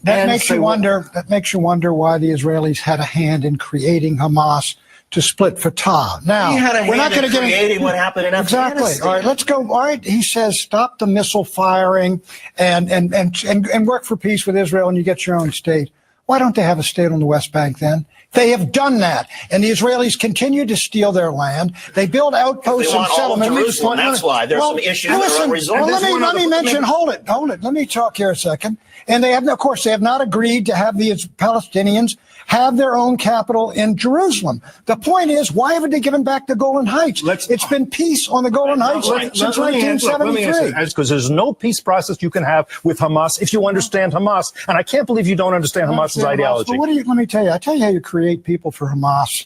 That makes you wonder why the Israelis had a hand in creating Hamas to split Fatah. Now, we're not going to get into what happened in Afghanistan. Exactly. All right, let's go. All right, he says stop the missile firing and work for peace with Israel, and you get your own state. Why don't they have a state on the West Bank then? They have done that, and the Israelis continue to steal their land. They build outposts and settlements. That's why there's some issues that are unresolved. Let me mention. Hold it. Let me talk here a second. And they have, of course, they have not agreed to have the Palestinians have their own capital in Jerusalem. The point is, why haven't they given back the Golan Heights? It's been peace on the Golan Heights since 1973. Because there's no peace process you can have with Hamas if you understand Hamas. And I can't believe you don't understand Hamas's ideology. But let me tell you. I tell you how you create people for Hamas.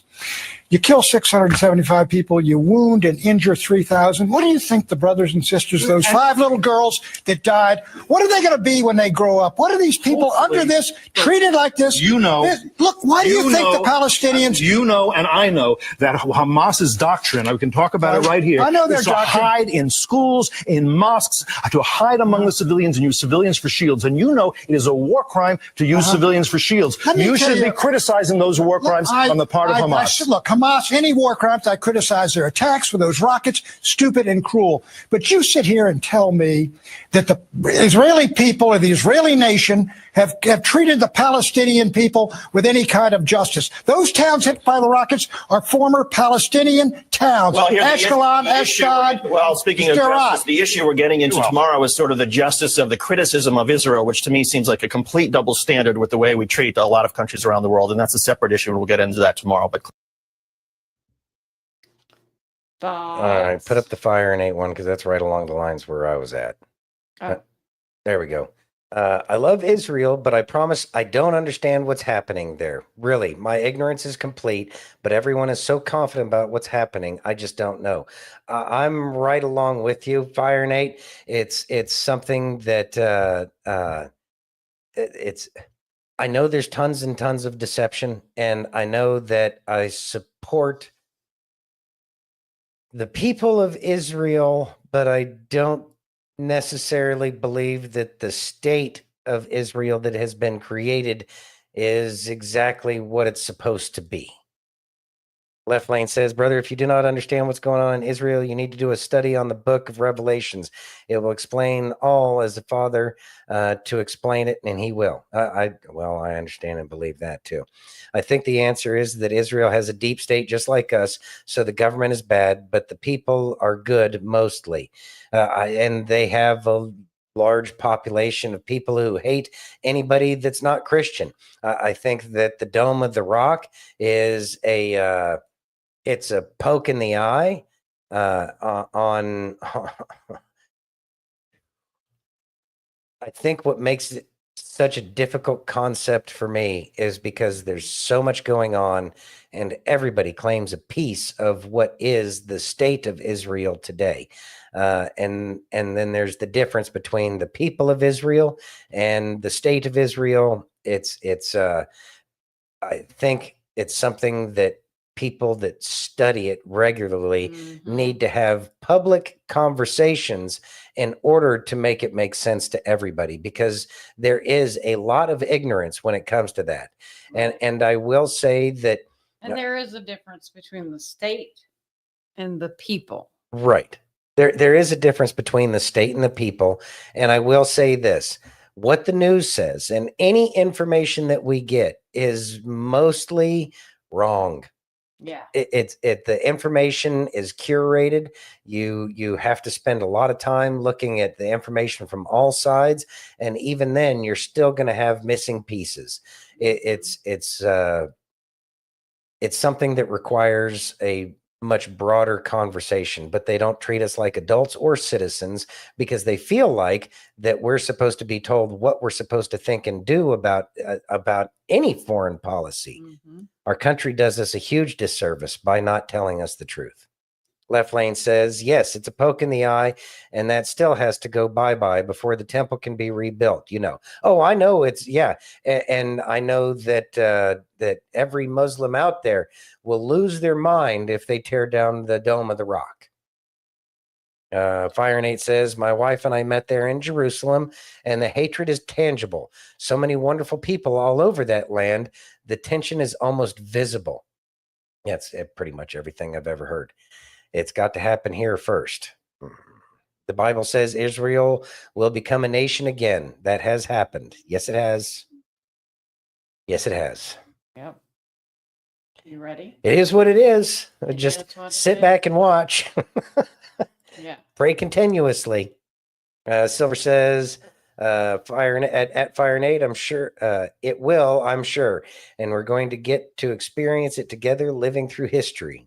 You kill 675 people, you wound and injure 3,000. What do you think the brothers and sisters, those 5 little girls that died, what are they going to be when they grow up? What are these people under this treated like this? Look, why do you think the Palestinians? You know, and I know that Hamas's doctrine, we can talk about it right here, I know their is to doctrine. hide in schools, in mosques, to hide among the civilians and use civilians for shields. And you know it is a war crime to use civilians for shields. You should be criticizing those war crimes on the part of Hamas. Look, Hamas, any war crimes, I criticize their attacks with those rockets, stupid and cruel. But you sit here and tell me that the Israeli people or the Israeli nation have treated the Palestinian people with any kind of justice. Those towns hit by the rockets are former Palestinian towns. Well, Ashkelon, Ashdod. Well, speaking of justice, the issue we're getting into tomorrow is sort of the justice of the criticism of Israel, which to me seems like a complete double standard with the way we treat a lot of countries around the world. And that's a separate issue, and we'll get into that tomorrow. But All right, put up the Fire and 8 one because that's right along the lines where I was at. There we go. I love Israel, but I promise I don't understand what's happening there. Really, my ignorance is complete, but everyone is so confident about what's happening. I just don't know. I'm right along with you, Fire and 8. It's something that I know there's tons and tons of deception, and I know that I support the people of Israel, but I don't necessarily believe that the state of Israel that has been created is exactly what it's supposed to be. Left Lane says, brother, if you do not understand what's going on in Israel, you need to do a study on the book of Revelations. It will explain all as the Father to explain it, and he will. I understand and believe that too. I think the answer is that Israel has a deep state just like us, so the government is bad, but the people are good mostly. And they have a large population of people who hate anybody that's not Christian. I think that the Dome of the Rock is it's a poke in the eye on I think what makes it such a difficult concept for me is because there's so much going on and everybody claims a piece of what is the state of Israel today. And then there's the difference between the people of Israel and the state of Israel. I think it's something that people that study it regularly need to have public conversations in order to make it make sense to everybody, because there is a lot of ignorance when it comes to that. And I will say that. And there is a difference between the state and the people. Right. There is a difference between the state and the people. And I will say this, what the news says and any information that we get is mostly wrong. Yeah. The information is curated. You have to spend a lot of time looking at the information from all sides. And even then you're still going to have missing pieces. It's something that requires a much broader conversation, but they don't treat us like adults or citizens because they feel like that we're supposed to be told what we're supposed to think and do about any foreign policy. Our country does us a huge disservice by not telling us the truth. Left Lane says, yes, it's a poke in the eye, and that still has to go bye-bye before the temple can be rebuilt. Oh, I know and I know that every Muslim out there will lose their mind if they tear down the Dome of the Rock. Fire and 8 says, my wife and I met there in Jerusalem, and the hatred is tangible. So many wonderful people all over that land. The tension is almost visible. That's pretty much everything I've ever heard. It's got to happen here first. The Bible says Israel will become a nation again. That has happened. Yes, it has. Yes, it has. Yep. You ready? It is what it is. Just sit back and watch. Yeah. Pray continuously. Silver says, Fire and 8, I'm sure it will, I'm sure. And we're going to get to experience it together, living through history.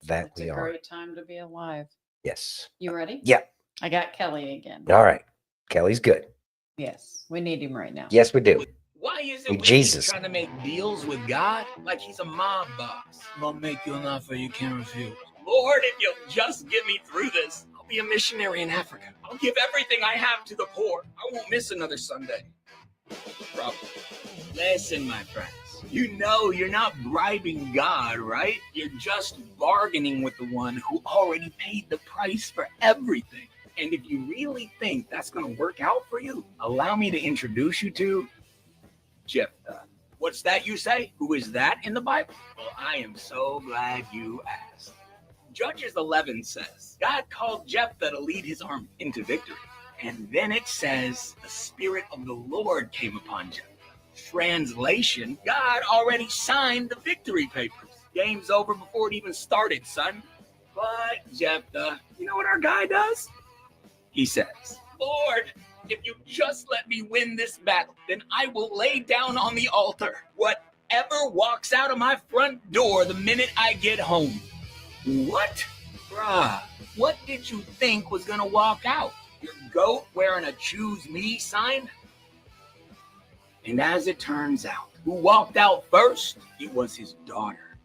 That It's a great time to be alive. Yes. You ready? Yeah. I got Kelly again. All right. Kelly's good. Yes. We need him right now. Yes, we do. Why is it we Jesus. keep trying to make deals with God like he's a mob boss? I'll make you an offer you can't refuse. Lord, if you'll just get me through this, I'll be a missionary in Africa. I'll give everything I have to the poor. I won't miss another Sunday. Problem. Listen, my friends. You know you're not bribing God, right? You're just bargaining with the one who already paid the price for everything. And if you really think that's going to work out for you, allow me to introduce you to Jephthah. What's that you say? Who is that in the Bible? Well, I am so glad you asked. Judges 11 says, God called Jephthah to lead his army into victory. And then it says, the Spirit of the Lord came upon Jephthah. Translation, God already signed the victory papers. Game's over before it even started, son. But Jephthah, you know what our guy does? He says, Lord, if you just let me win this battle, then I will lay down on the altar whatever walks out of my front door the minute I get home. What? Bruh, what did you think was gonna walk out? Your goat wearing a choose me sign? And as it turns out, who walked out first? It was his daughter,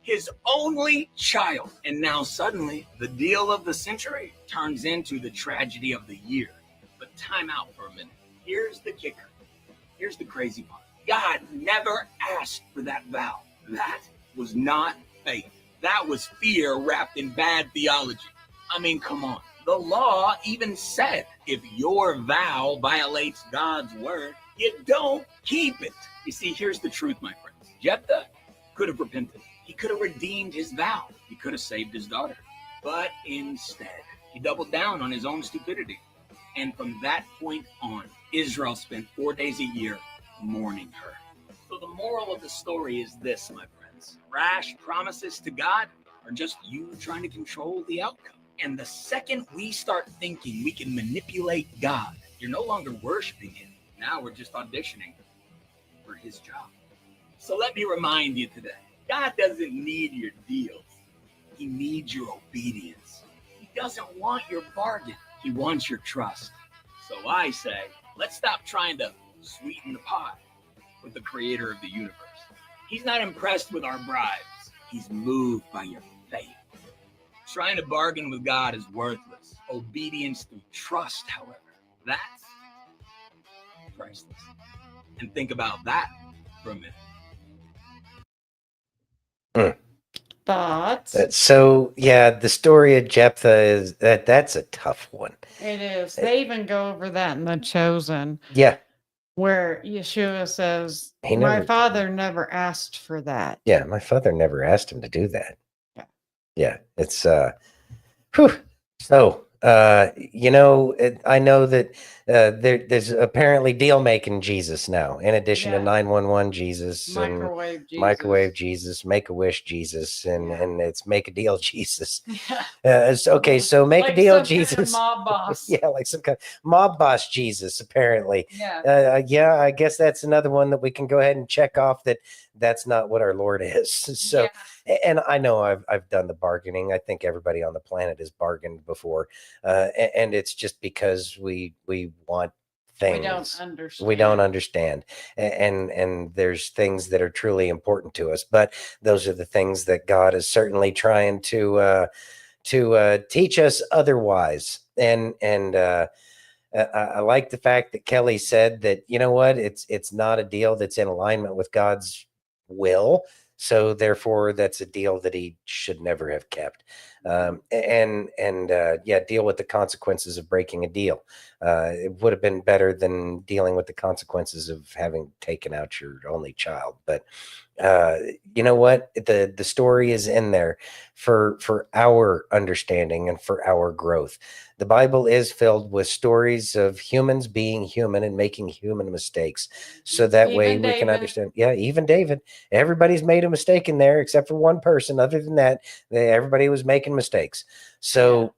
his only child. And now suddenly, the deal of the century turns into the tragedy of the year. But time out for a minute. Here's the kicker. Here's the crazy part. God never asked for that vow. That was not faith. That was fear wrapped in bad theology. I mean, come on. The law even said if your vow violates God's word, you don't keep it. You see, here's the truth, my friends. Jephthah could have repented. He could have redeemed his vow. He could have saved his daughter. But instead, he doubled down on his own stupidity. And from that point on, Israel spent 4 days a year mourning her. So the moral of the story is this, my friends. Rash promises to God are just you trying to control the outcome. And the second we start thinking we can manipulate God, you're no longer worshiping him. Now we're just auditioning for his job. So let me remind you today, God doesn't need your deals. He needs your obedience. He doesn't want your bargain. He wants your trust. So I say, let's stop trying to sweeten the pot with the creator of the universe. He's not impressed with our bribes. He's moved by your faith. Trying to bargain with God is worthless. Obedience through trust, however, that's priceless. And think about that for a minute. Thoughts? So yeah, the story of Jephthah is that's a tough one. It is. They even go over that in The Chosen. Yeah. Where Yeshua says, He my never- father never asked for that. Yeah, my father never asked him to do that. Yeah. Yeah, it's whew. So I know that there's apparently deal making Jesus now, in addition to 911 Jesus and microwave Jesus, Make a Wish Jesus, and it's Make a Deal Jesus. Okay, so Make Like a Deal some kind of Jesus, mob boss. yeah, like some kind of mob boss Jesus. Apparently, Yeah. yeah, I guess that's another one that we can go ahead and check off that that's not what our Lord is. So, and I know I've done the bargaining. I think everybody on the planet has bargained before, and it's just because we want things we don't understand, and there's things that are truly important to us, but those are the things that God is certainly trying to teach us otherwise. And I like the fact that Kelly said that, you know what, it's not a deal that's in alignment with God's will. So therefore, that's a deal that he should never have kept. Deal with the consequences of breaking a deal. It would have been better than dealing with the consequences of having taken out your only child. But you know what? The story is in there for our understanding and for our growth. The Bible is filled with stories of humans being human and making human mistakes. So that way we can understand. Yeah, even David. Everybody's made a mistake in there except for one person. Other than that, everybody was making mistakes. So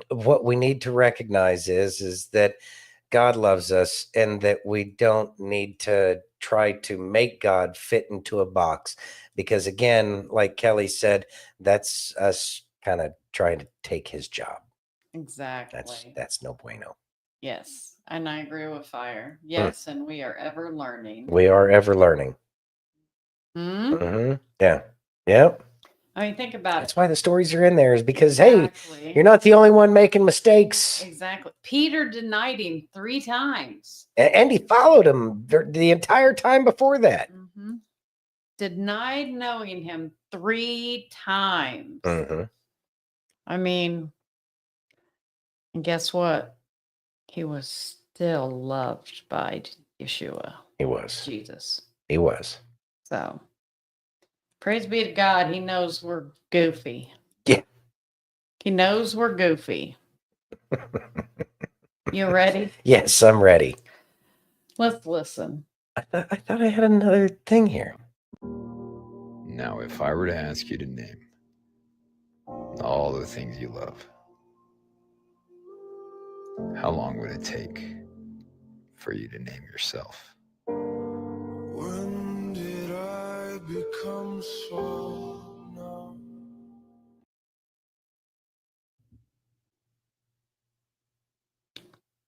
what we need to recognize is that God loves us and that we don't need to try to make God fit into a box, because again, like Kelly said, that's us kind of trying to take his job. Exactly. That's no bueno. Yes, and I agree with Fire. Yes, and we are ever learning. We are ever learning. Hmm? Yeah. Yep. I mean, think about That's it. why the stories are in there, is because, Exactly. hey, you're not the only one making mistakes. Exactly. Peter denied him 3 times. And he followed him the entire time before that. Mm-hmm. Denied knowing him 3 times. Mm-hmm. I mean, and guess what? He was still loved by Yeshua. He was. Jesus. He was. So, praise be to God. He knows we're goofy. Yeah. He knows we're goofy. You ready? Yes, I'm ready. Let's listen. I thought I had another thing here. Now, if I were to ask you to name all the things you love, how long would it take for you to name yourself? When did I become so numb?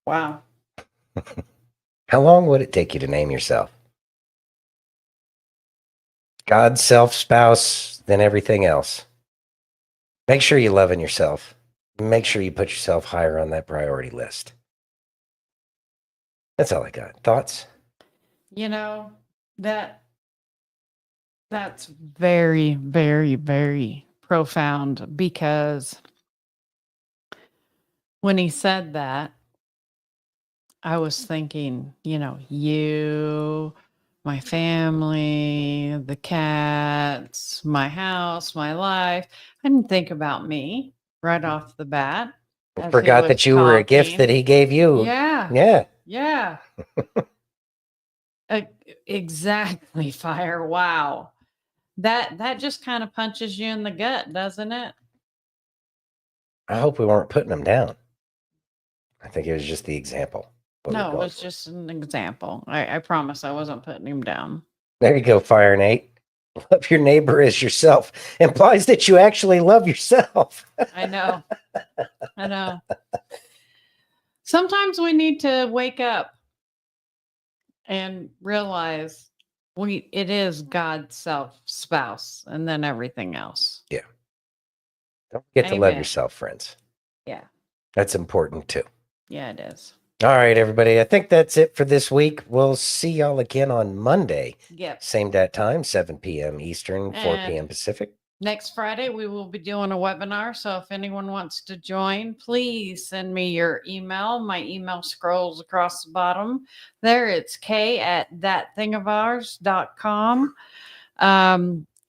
Wow. How long would it take you to name yourself? God, self, spouse, then everything else. Make sure you're loving yourself. Make sure you put yourself higher on that priority list. That's all I got. Thoughts? You know, that's very, very, very profound, because when he said that, I was thinking, you, my family, the cats, my house, my life. I didn't think about me right off the bat. as he Forgot that was you were a gift talking. that he gave you. Yeah. Yeah. Yeah. Exactly, Fire. Wow. That just kind of punches you in the gut, doesn't it? I hope we weren't putting him down. I think it was just the example. No, it was just an example. I promise I wasn't putting him down. There you go, Fire Nate. Love your neighbor as yourself implies that you actually love yourself. I know. I know. Sometimes we need to wake up and realize it is God's self, spouse, and then everything else. Yeah. Don't forget to love Amen. yourself, friends. Yeah. That's important too. Yeah, it is. All right, everybody. I think that's it for this week. We'll see y'all again on Monday. Yep. Same that time, 7 p.m. Eastern, 4 p.m. Pacific. Next Friday, we will be doing a webinar. So if anyone wants to join, please send me your email. My email scrolls across the bottom there. It's k@thatthingofours.com.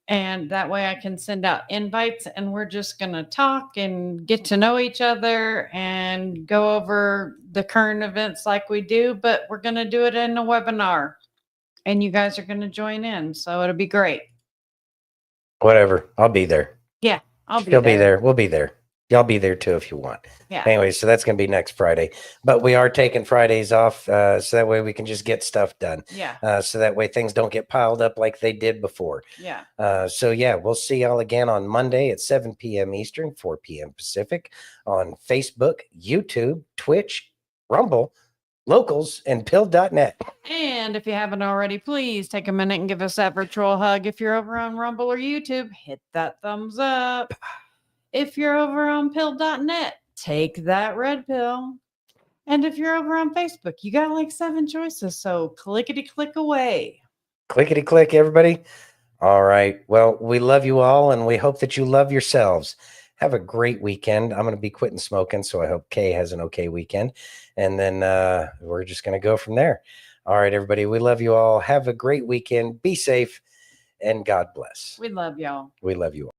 And that way I can send out invites, and we're just going to talk and get to know each other and go over the current events like we do, but we're going to do it in a webinar, and you guys are going to join in. So it'll be great. Whatever. I'll be there. Yeah, I'll be You'll there. be there. We'll be there. Y'all be there too if you want. Yeah. Anyway, so that's going to be next Friday. But we are taking Fridays off so that way we can just get stuff done. Yeah. So that way things don't get piled up like they did before. Yeah. So yeah, we'll see y'all again on Monday at 7 p.m. Eastern, 4 p.m. Pacific on Facebook, YouTube, Twitch, Rumble, Locals, and Pill.net. And if you haven't already, please take a minute and give us that virtual hug. If you're over on Rumble or YouTube, hit that thumbs up. If you're over on pill.net, take that red pill. And if you're over on Facebook, you got like 7 choices. So clickety click away. Clickety click, everybody. All right. Well, we love you all, and we hope that you love yourselves. Have a great weekend. I'm going to be quitting smoking, so I hope Kay has an okay weekend. And then we're just going to go from there. All right, everybody. We love you all. Have a great weekend. Be safe, and God bless. We love y'all. We love you all.